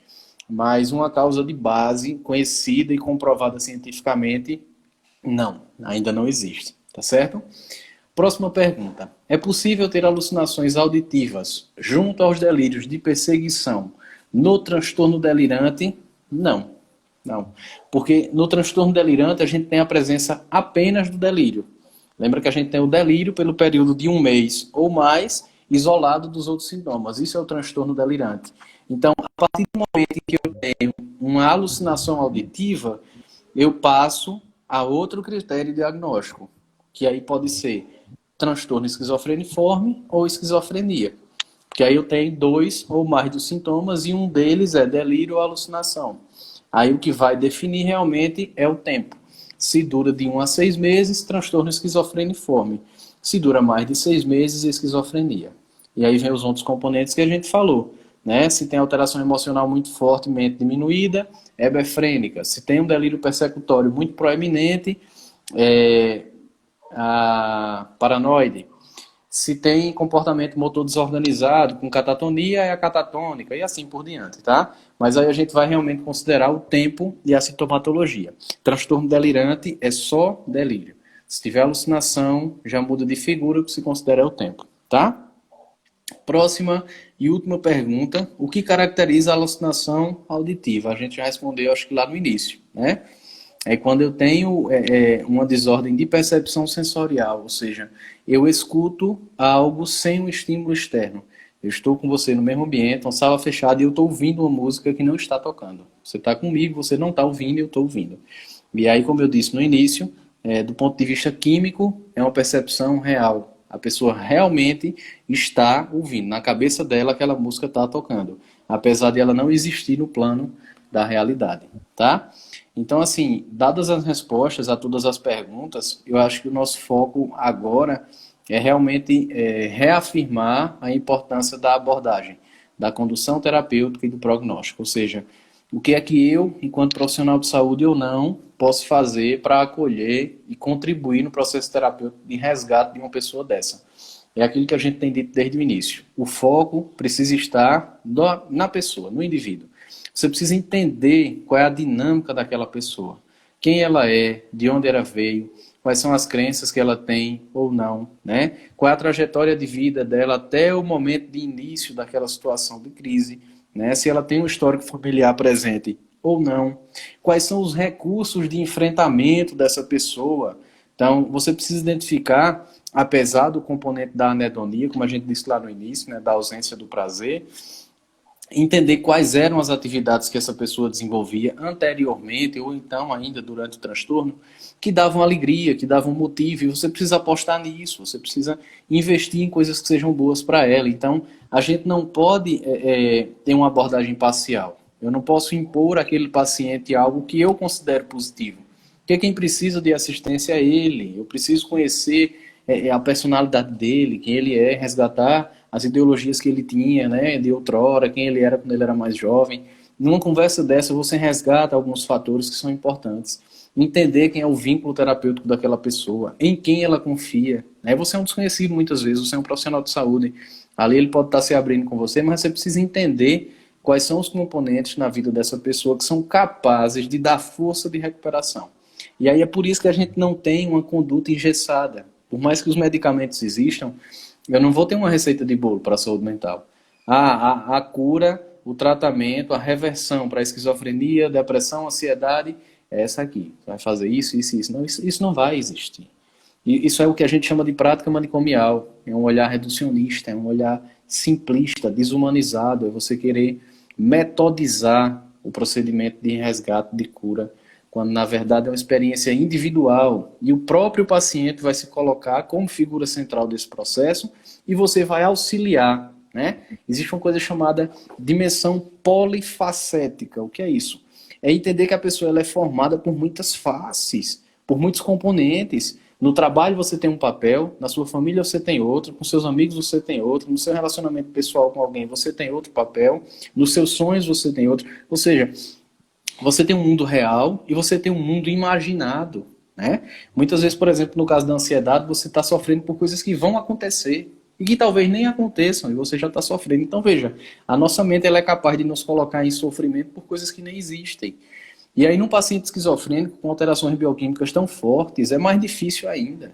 Mas uma causa de base conhecida e comprovada cientificamente, não, ainda não existe, tá certo? Próxima pergunta. É possível ter alucinações auditivas junto aos delírios de perseguição no transtorno delirante? Não, não. Porque no transtorno delirante a gente tem a presença apenas do delírio. Lembra que a gente tem o delírio pelo período de 1 mês ou mais, isolado dos outros sintomas. Isso é o transtorno delirante. Então, a partir do momento em que eu tenho uma alucinação auditiva, eu passo a outro critério diagnóstico, que aí pode ser transtorno esquizofreniforme ou esquizofrenia. Porque aí eu tenho 2 ou mais dos sintomas e um deles é delírio ou alucinação. Aí o que vai definir realmente é o tempo. Se dura de 1 a 6 meses, transtorno esquizofreniforme. Se dura mais de 6 meses, esquizofrenia. E aí vem os outros componentes que a gente falou. Né? Se tem alteração emocional muito fortemente diminuída, hebefrênica. Se tem um delírio persecutório muito proeminente, a paranoide. Se tem comportamento motor desorganizado, com catatonia, é a catatônica, e assim por diante, tá? Mas aí a gente vai realmente considerar o tempo e a sintomatologia. Transtorno delirante é só delírio. Se tiver alucinação, já muda de figura, o que se considera é o tempo, tá? Próxima e última pergunta. O que caracteriza a alucinação auditiva? A gente já respondeu, acho que lá no início, né? É quando eu tenho uma desordem de percepção sensorial, ou seja, eu escuto algo sem um estímulo externo. Eu estou com você no mesmo ambiente, uma sala fechada, e eu estou ouvindo uma música que não está tocando. Você está comigo, você não está ouvindo, eu estou ouvindo. E aí, como eu disse no início, do ponto de vista químico, é uma percepção real. A pessoa realmente está ouvindo. Na cabeça dela, aquela música está tocando. Apesar de ela não existir no plano da realidade, tá? Então, assim, dadas as respostas a todas as perguntas, eu acho que o nosso foco agora é realmente reafirmar a importância da abordagem, da condução terapêutica e do prognóstico. Ou seja, o que é que eu, enquanto profissional de saúde ou não, posso fazer para acolher e contribuir no processo terapêutico de resgate de uma pessoa dessa. É aquilo que a gente tem dito desde o início. O foco precisa estar na pessoa, no indivíduo. Você precisa entender qual é a dinâmica daquela pessoa. Quem ela é, de onde ela veio, quais são as crenças que ela tem ou não, né? Qual é a trajetória de vida dela até o momento de início daquela situação de crise, né? Se ela tem um histórico familiar presente ou não. Quais são os recursos de enfrentamento dessa pessoa. Então, você precisa identificar, apesar do componente da anedonia, como a gente disse lá no início, né, da ausência do prazer, entender quais eram as atividades que essa pessoa desenvolvia anteriormente ou então ainda durante o transtorno que davam alegria, que davam motivo, e você precisa apostar nisso, você precisa investir em coisas que sejam boas para ela. Então, a gente não pode ter uma abordagem parcial. Eu não posso impor àquele paciente algo que eu considero positivo. Porque quem precisa de assistência é ele. Eu preciso conhecer a personalidade dele, quem ele é, resgatar as ideologias que ele tinha, né, de outrora, quem ele era quando ele era mais jovem. Numa conversa dessa, você resgata alguns fatores que são importantes. Entender quem é o vínculo terapêutico daquela pessoa, em quem ela confia. Né? Você é um desconhecido muitas vezes, você é um profissional de saúde. Ali ele pode estar se abrindo com você, mas você precisa entender quais são os componentes na vida dessa pessoa que são capazes de dar força de recuperação. E aí é por isso que a gente não tem uma conduta engessada. Por mais que os medicamentos existam, eu não vou ter uma receita de bolo para a saúde mental. A cura, o tratamento, a reversão para a esquizofrenia, depressão, ansiedade, é essa aqui. Você vai fazer isso, isso, isso. Não, isso não vai existir. E isso é o que a gente chama de prática manicomial. É um olhar reducionista, é um olhar simplista, desumanizado. É você querer metodizar o procedimento de resgate, de cura, quando na verdade é uma experiência individual e o próprio paciente vai se colocar como figura central desse processo e você vai auxiliar, né? Existe uma coisa chamada dimensão polifacética. O que é isso? É entender que a pessoa ela é formada por muitas faces, por muitos componentes. No trabalho você tem um papel, na sua família você tem outro, com seus amigos você tem outro, no seu relacionamento pessoal com alguém você tem outro papel, nos seus sonhos você tem outro. Ou seja, você tem um mundo real e você tem um mundo imaginado, né? Muitas vezes, por exemplo, no caso da ansiedade, você está sofrendo por coisas que vão acontecer. e que talvez nem aconteçam e você já está sofrendo. Então, veja, a nossa mente ela é capaz de nos colocar em sofrimento por coisas que nem existem. E aí, num paciente esquizofrênico com alterações bioquímicas tão fortes, é mais difícil ainda.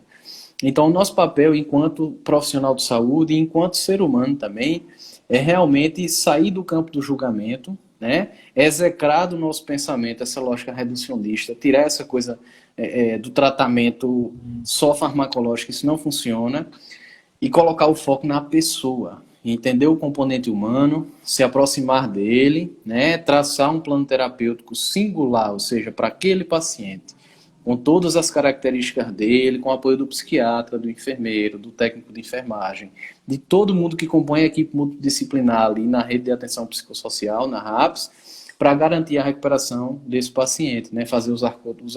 Então, o nosso papel enquanto profissional de saúde e enquanto ser humano também é realmente sair do campo do julgamento, né? Execrar do nosso pensamento essa lógica reducionista, tirar essa coisa do tratamento só farmacológico, isso não funciona, e colocar o foco na pessoa, entender o componente humano, se aproximar dele, né? Traçar um plano terapêutico singular, ou seja, para aquele paciente, com todas as características dele, com o apoio do psiquiatra, do enfermeiro, do técnico de enfermagem, de todo mundo que compõe a equipe multidisciplinar ali na rede de atenção psicossocial, na RAPS, para garantir a recuperação desse paciente, né? Fazer os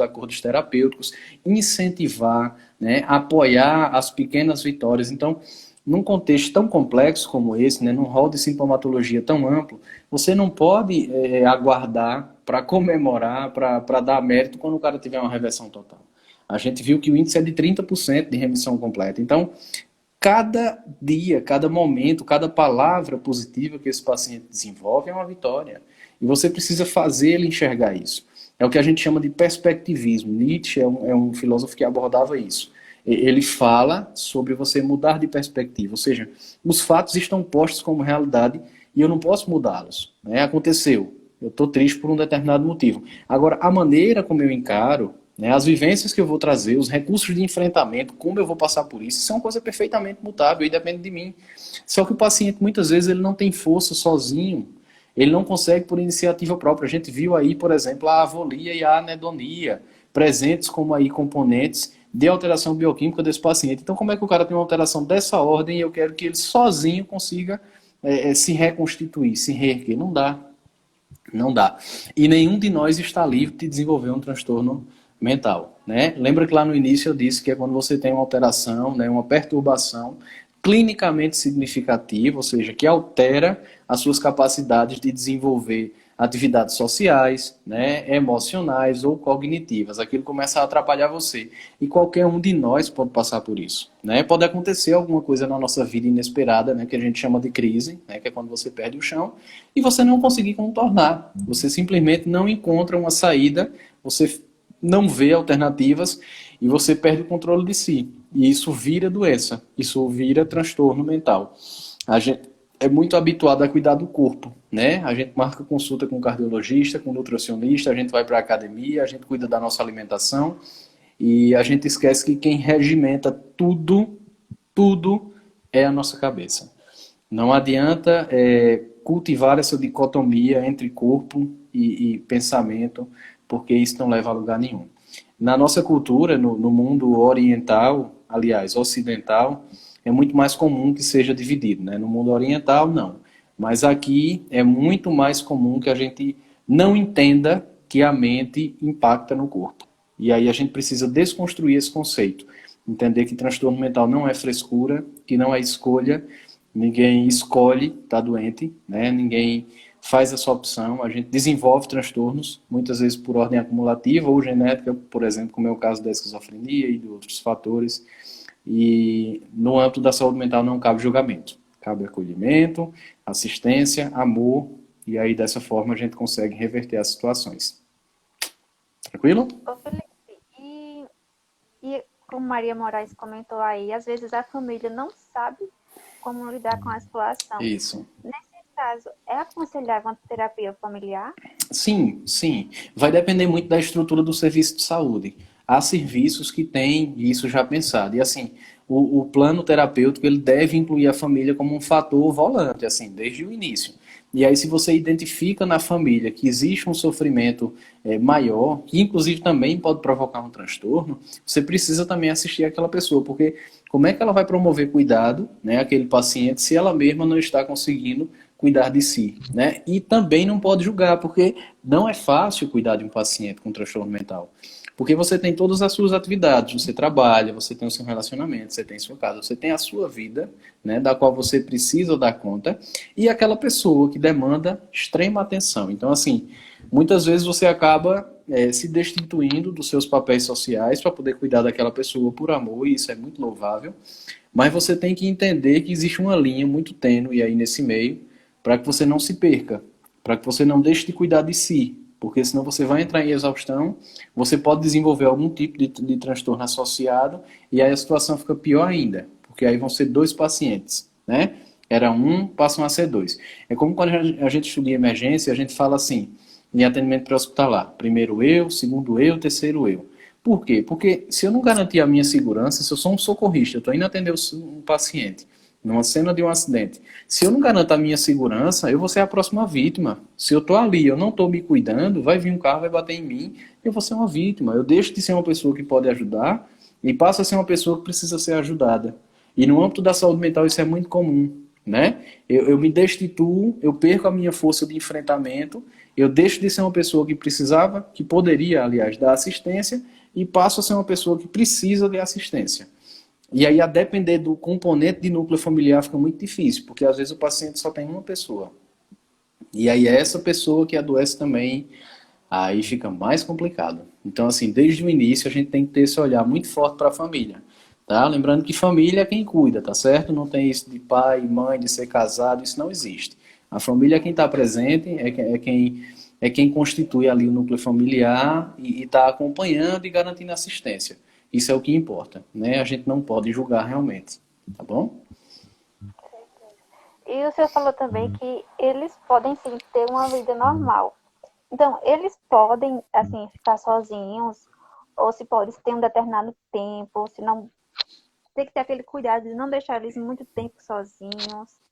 acordos terapêuticos, incentivar, né? Apoiar as pequenas vitórias. Então, num contexto tão complexo como esse, né? Num rol de sintomatologia tão amplo, você não pode aguardar para comemorar, para dar mérito quando o cara tiver uma reversão total. A gente viu que o índice é de 30% de remissão completa. Então, cada dia, cada momento, cada palavra positiva que esse paciente desenvolve é uma vitória. E você precisa fazer ele enxergar isso. É o que a gente chama de perspectivismo. Nietzsche é um filósofo que abordava isso. Ele fala sobre você mudar de perspectiva. Ou seja, os fatos estão postos como realidade e eu não posso mudá-los. Né? Aconteceu. Eu estou triste por um determinado motivo. Agora, a maneira como eu encaro, né, as vivências que eu vou trazer, os recursos de enfrentamento, como eu vou passar por isso é uma coisa perfeitamente mutável e depende de mim. Só que o paciente, muitas vezes, ele não tem força sozinho. Ele não consegue por iniciativa própria. A gente viu aí, por exemplo, a avolia e a anedonia, presentes como aí componentes de alteração bioquímica desse paciente. Então, como é que o cara tem uma alteração dessa ordem e eu quero que ele sozinho consiga se reconstituir, se reerguer? Não dá. Não dá. E nenhum de nós está livre de desenvolver um transtorno mental. Né? Lembra que lá no início eu disse que é quando você tem uma alteração, né, uma perturbação clinicamente significativa, ou seja, que altera as suas capacidades de desenvolver atividades sociais, né, emocionais ou cognitivas. Aquilo começa a atrapalhar você. E qualquer um de nós pode passar por isso. Né? Pode acontecer alguma coisa na nossa vida inesperada, né, que a gente chama de crise, né, que é quando você perde o chão, e você não conseguir contornar. Você simplesmente não encontra uma saída, você não vê alternativas e você perde o controle de si. E isso vira doença, isso vira transtorno mental. A gente é muito habituado a cuidar do corpo, né? A gente marca consulta com cardiologista, com nutricionista, a gente vai para a academia, a gente cuida da nossa alimentação e a gente esquece que quem regimenta tudo é a nossa cabeça. Não adianta cultivar essa dicotomia entre corpo e pensamento, porque isso não leva a lugar nenhum. Na nossa cultura, no mundo oriental, aliás, ocidental, é muito mais comum que seja dividido, né? No mundo oriental, não. Mas aqui é muito mais comum que a gente não entenda que a mente impacta no corpo. E aí a gente precisa desconstruir esse conceito. Entender que transtorno mental não é frescura, que não é escolha, ninguém escolhe estar doente, né? Ninguém faz essa opção, a gente desenvolve transtornos, muitas vezes por ordem acumulativa ou genética, por exemplo, como é o caso da esquizofrenia e de outros fatores. E no âmbito da saúde mental não cabe julgamento, cabe acolhimento, assistência, amor, e aí dessa forma a gente consegue reverter as situações. Tranquilo? Ô, Felipe, e como Maria Moraes comentou aí, às vezes a família não sabe como lidar com a situação. Isso. Nesse caso, é aconselhável uma terapia familiar? Sim, sim. Vai depender muito da estrutura do serviço de saúde. Há serviços que têm isso já pensado. E assim, o plano terapêutico ele deve incluir a família como um fator volante, assim, desde o início. E aí, se você identifica na família que existe um sofrimento maior, que inclusive também pode provocar um transtorno, você precisa também assistir aquela pessoa, porque como é que ela vai promover cuidado, né, aquele paciente, se ela mesma não está conseguindo cuidar de si, né? E também não pode julgar, porque não é fácil cuidar de um paciente com transtorno mental. Porque você tem todas as suas atividades, você trabalha, você tem o seu relacionamento, você tem a sua casa, você tem a sua vida, né, da qual você precisa dar conta, e aquela pessoa que demanda extrema atenção. Então, assim, muitas vezes você acaba se destituindo dos seus papéis sociais para poder cuidar daquela pessoa por amor, e isso é muito louvável. Mas você tem que entender que existe uma linha muito tênue aí nesse meio para que você não se perca, para que você não deixe de cuidar de si, porque senão você vai entrar em exaustão, você pode desenvolver algum tipo de transtorno associado e aí a situação fica pior ainda, porque aí vão ser dois pacientes, né? Era um, passam a ser dois. É como quando a gente estuda em emergência, a gente fala assim, em atendimento pré-hospitalar, primeiro eu, segundo eu, terceiro eu. Por quê? Porque se eu não garantir a minha segurança, se eu sou um socorrista, eu estou indo atender um paciente numa cena de um acidente, se eu não garanto a minha segurança, eu vou ser a próxima vítima. Se eu estou ali, eu não estou me cuidando, vai vir um carro, vai bater em mim, eu vou ser uma vítima. Eu deixo de ser uma pessoa que pode ajudar e passo a ser uma pessoa que precisa ser ajudada. E no âmbito da saúde mental isso é muito comum, né? Eu me destituo, eu perco a minha força de enfrentamento, eu deixo de ser uma pessoa que precisava, que poderia, aliás, dar assistência, e passo a ser uma pessoa que precisa de assistência. E aí, a depender do componente de núcleo familiar, fica muito difícil, porque às vezes o paciente só tem uma pessoa. E aí, é essa pessoa que adoece também, aí fica mais complicado. Então, assim, desde o início, a gente tem que ter esse olhar muito forte para a família. Tá? Lembrando que família é quem cuida, tá certo? Não tem isso de pai, mãe, de ser casado, isso não existe. A família é quem está presente, é quem constitui ali o núcleo familiar e está acompanhando e garantindo assistência. Isso é o que importa, né? A gente não pode julgar realmente, tá bom? E o senhor falou também que eles podem sim ter uma vida normal. Então, eles podem, assim, ficar sozinhos, ou se pode ter um determinado tempo, ou se não, tem que ter aquele cuidado de não deixar eles muito tempo sozinhos.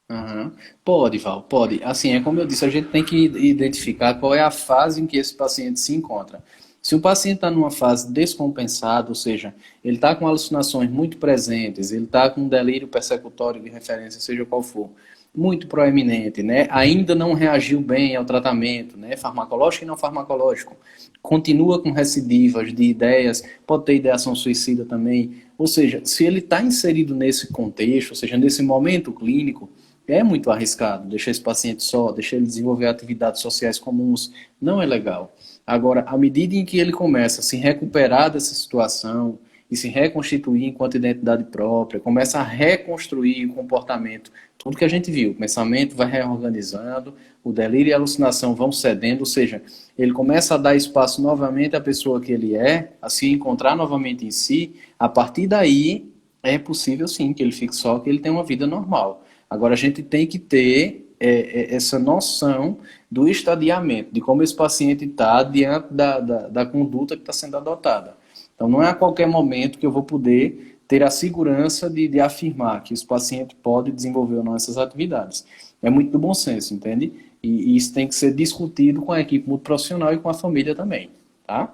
Aham. Pode, Val, pode. Assim, é como eu disse, a gente tem que identificar qual é a fase em que esse paciente se encontra. Se o paciente está numa fase descompensada, ou seja, ele está com alucinações muito presentes, ele está com um delírio persecutório de referência, seja qual for, muito proeminente, né? Ainda não reagiu bem ao tratamento, né? Farmacológico e não farmacológico. Continua com recidivas de ideias, pode ter ideação suicida também. Ou seja, se ele está inserido nesse contexto, ou seja, nesse momento clínico, é muito arriscado deixar esse paciente só, deixar ele desenvolver atividades sociais comuns, não é legal. Agora, à medida em que ele começa a se recuperar dessa situação e se reconstituir enquanto identidade própria, começa a reconstruir o comportamento, tudo que a gente viu, o pensamento vai reorganizando, o delírio e a alucinação vão cedendo, ou seja, ele começa a dar espaço novamente à pessoa que ele é, a se encontrar novamente em si, a partir daí é possível sim que ele fique só, que ele tenha uma vida normal. Agora a gente tem que ter essa noção do estadiamento, de como esse paciente está diante da conduta que está sendo adotada. Então não é a qualquer momento que eu vou poder ter a segurança de afirmar que esse paciente pode desenvolver ou não essas atividades. É muito do bom senso, entende? E isso tem que ser discutido com a equipe multiprofissional e com a família também, tá?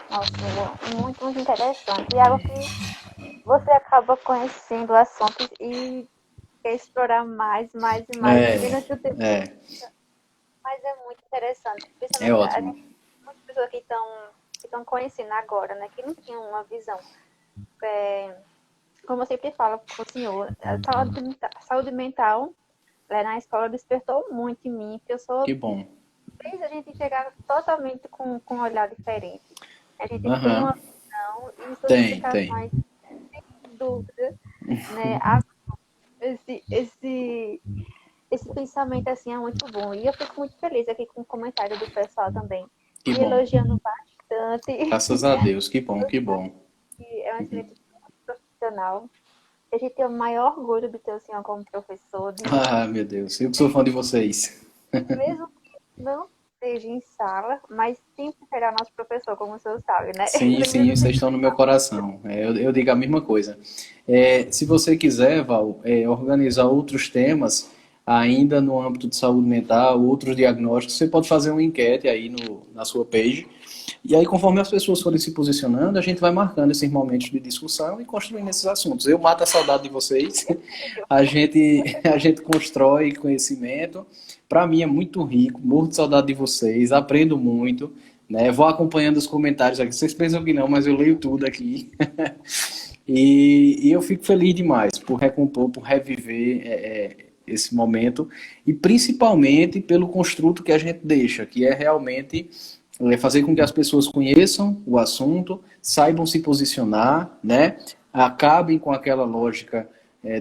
Nossa, muito, muito interessante. E algo que você acaba conhecendo o assunto e quer explorar mais, mais e mais. É, é, Mas é muito interessante. é Principalmente a ótimo. gente, muitas pessoas que estão conhecendo agora, né? Que não tinham uma visão. É, como eu sempre falo com o senhor, saúde mental na escola despertou muito em mim, porque eu sou Que bom. fez a gente chegar totalmente com um olhar diferente. A gente tem Aham. uma visão e suas Tem. implicações, sem dúvida, né? Esse, esse pensamento assim é muito bom. E eu fico muito feliz aqui com o comentário do pessoal também, Que me bom. elogiando bastante. Graças a Deus. Que bom, que bom. E é um excelente profissional. A gente tem o maior orgulho de ter o senhor como professor, Ah, meu Deus. Eu que sou fã de vocês. mesmo que não seja em sala, mas sempre será nosso professor, como o senhor sabe, né? Sim, sim, Mesmo vocês que estão no meu coração. Eu digo a mesma coisa. Se você quiser, Val, organizar outros temas, ainda no âmbito de saúde mental, outros diagnósticos, você pode fazer uma enquete aí na sua page. E aí, conforme as pessoas forem se posicionando, a gente vai marcando esses momentos de discussão e construindo esses assuntos. Eu mato a saudade de vocês, a gente constrói conhecimento. Para mim é muito rico, morro de saudade de vocês, aprendo muito, né? Vou acompanhando os comentários aqui. Vocês pensam que não, mas eu leio tudo aqui. E eu fico feliz demais por recompor, por reviver esse momento e principalmente pelo construto que a gente deixa, que é realmente fazer com que as pessoas conheçam o assunto, saibam se posicionar, né? acabem com aquela lógica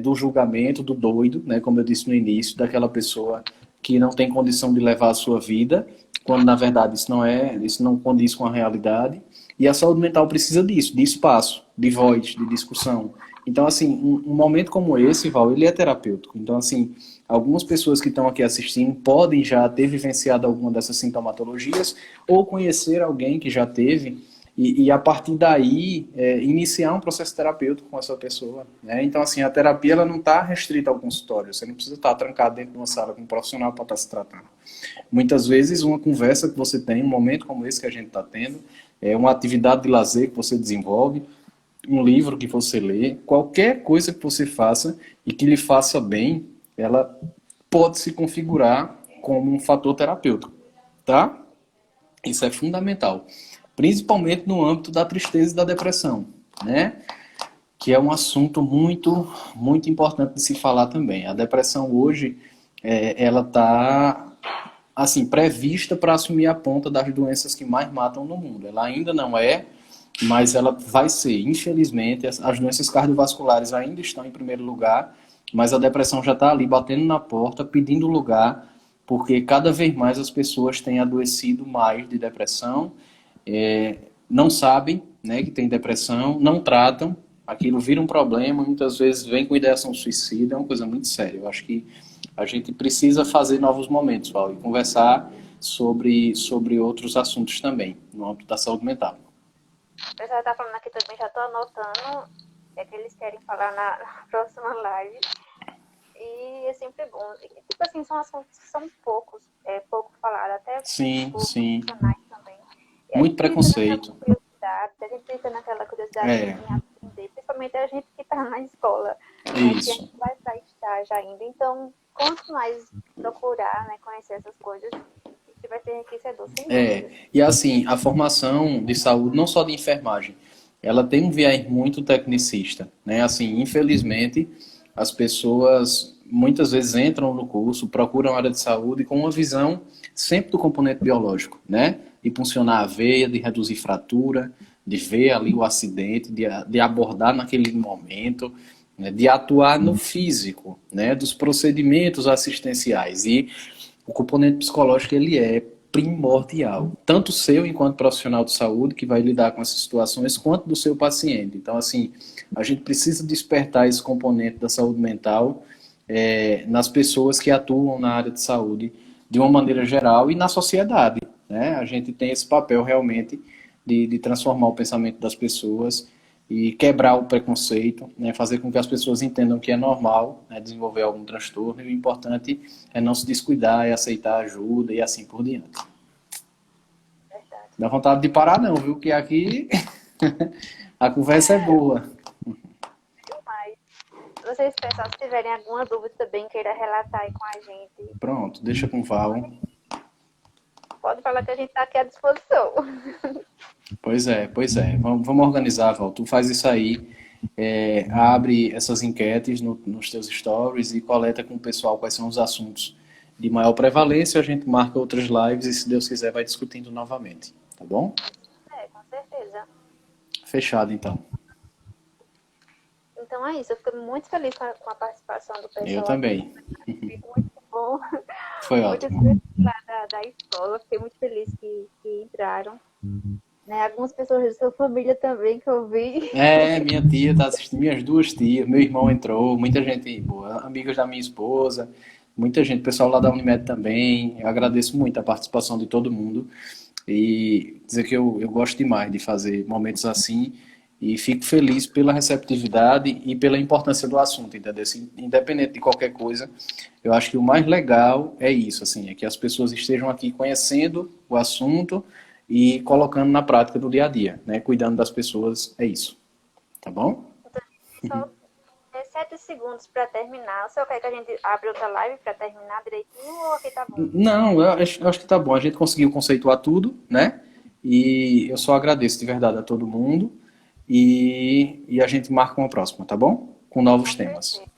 do julgamento, do doido, né, como eu disse no início, daquela pessoa que não tem condição de levar a sua vida, quando na verdade isso não condiz com a realidade. E a saúde mental precisa disso, de espaço, de voz, de discussão. Então, assim, um momento como esse, Val, ele é terapêutico. Então, assim, algumas pessoas que estão aqui assistindo podem já ter vivenciado alguma dessas sintomatologias ou conhecer alguém que já teve e a partir daí iniciar um processo terapêutico com essa pessoa, né? Então, assim, a terapia ela não está restrita ao consultório. Você não precisa estar trancado dentro de uma sala com um profissional para estar se tratando. Muitas vezes, uma conversa que você tem, um momento como esse que a gente está tendo, uma atividade de lazer que você desenvolve, um livro que você lê, qualquer coisa que você faça e que lhe faça bem, ela pode se configurar como um fator terapêutico, tá? Isso é fundamental, principalmente no âmbito da tristeza e da depressão, né? Que é um assunto muito, muito importante de se falar também. A depressão hoje, ela está assim, prevista para assumir a ponta das doenças que mais matam no mundo. Ela ainda não é, mas ela vai ser. Infelizmente, as doenças cardiovasculares ainda estão em primeiro lugar, mas a depressão já está ali batendo na porta, pedindo lugar, porque cada vez mais as pessoas têm adoecido mais de depressão, não sabem, né, que tem depressão, não tratam, aquilo vira um problema, muitas vezes vem com ideação suicida, é uma coisa muito séria. Eu acho que a gente precisa fazer novos momentos, Paulo, e conversar sobre outros assuntos também, no âmbito da saúde mental. O pessoal tá falando aqui também, já tô anotando o que eles querem falar na próxima live. E é sempre bom. E, tipo assim, são assuntos que são pouco falados, até Sim, por sim. profissionais também. E a Muito gente preconceito. a gente fica naquela curiosidade É, em aprender, principalmente a gente que está na escola, né, que a isso. gente vai para estágio ainda. Então, quanto mais procurar, né, conhecer essas coisas, isso vai ser enriquecedor, sem dúvida. E assim, a formação de saúde, não só de enfermagem, ela tem um viés muito tecnicista, né? Assim, infelizmente, as pessoas muitas vezes entram no curso, procuram a área de saúde com uma visão sempre do componente biológico, né? De funcionar a veia, de reduzir fratura, de ver ali o acidente, de abordar naquele momento, né? De atuar no físico, né? Dos procedimentos assistenciais. E o componente psicológico ele é primordial, tanto seu enquanto profissional de saúde que vai lidar com essas situações, quanto do seu paciente. Então, assim, a gente precisa despertar esse componente da saúde mental nas pessoas que atuam na área de saúde de uma maneira geral e na sociedade, né? A gente tem esse papel realmente de transformar o pensamento das pessoas e quebrar o preconceito, né, fazer com que as pessoas entendam que é normal, né, desenvolver algum transtorno, e o importante é não se descuidar, é aceitar ajuda e assim por diante. Verdade. Dá vontade de parar não, viu? Que aqui a conversa é boa. Mas, se vocês, pessoal, se tiverem alguma dúvida também, queira relatar aí com a gente, Pronto, deixa com o Val. pode falar que a gente está aqui à disposição. Pois é, pois é. Vamos organizar, Val. Tu faz isso aí, abre essas enquetes nos teus stories e coleta com o pessoal quais são os assuntos de maior prevalência. A gente marca outras lives e, se Deus quiser, vai discutindo novamente. Tá bom? Com certeza. Fechado, então. Então é isso, eu fico muito feliz com a participação do Eu pessoal aqui. também. Muito bom. Foi Muitas ótimo. pessoas lá da escola, fiquei muito feliz que entraram. Né? Algumas pessoas da sua família também que eu vi. Minha tia tá assistindo, minhas duas tias, meu irmão entrou, muita gente boa, amigos da minha esposa, muita gente, pessoal lá da Unimed também. Eu agradeço muito a participação de todo mundo e dizer que eu gosto demais de fazer momentos assim e fico feliz pela receptividade e pela importância do assunto, entendeu? Assim, independente de qualquer coisa, eu acho que o mais legal é isso, assim, é que as pessoas estejam aqui conhecendo o assunto e colocando na prática do dia a dia, né? Cuidando das pessoas, é isso. Tá bom? Só 7 segundos para terminar. O senhor quer que a gente abra outra live para terminar direitinho ou aqui tá bom? Não, eu acho que tá bom. A gente conseguiu conceituar tudo, né? E eu só agradeço de verdade a todo mundo. E a gente marca uma próxima, tá bom? Com novos Com temas. certeza.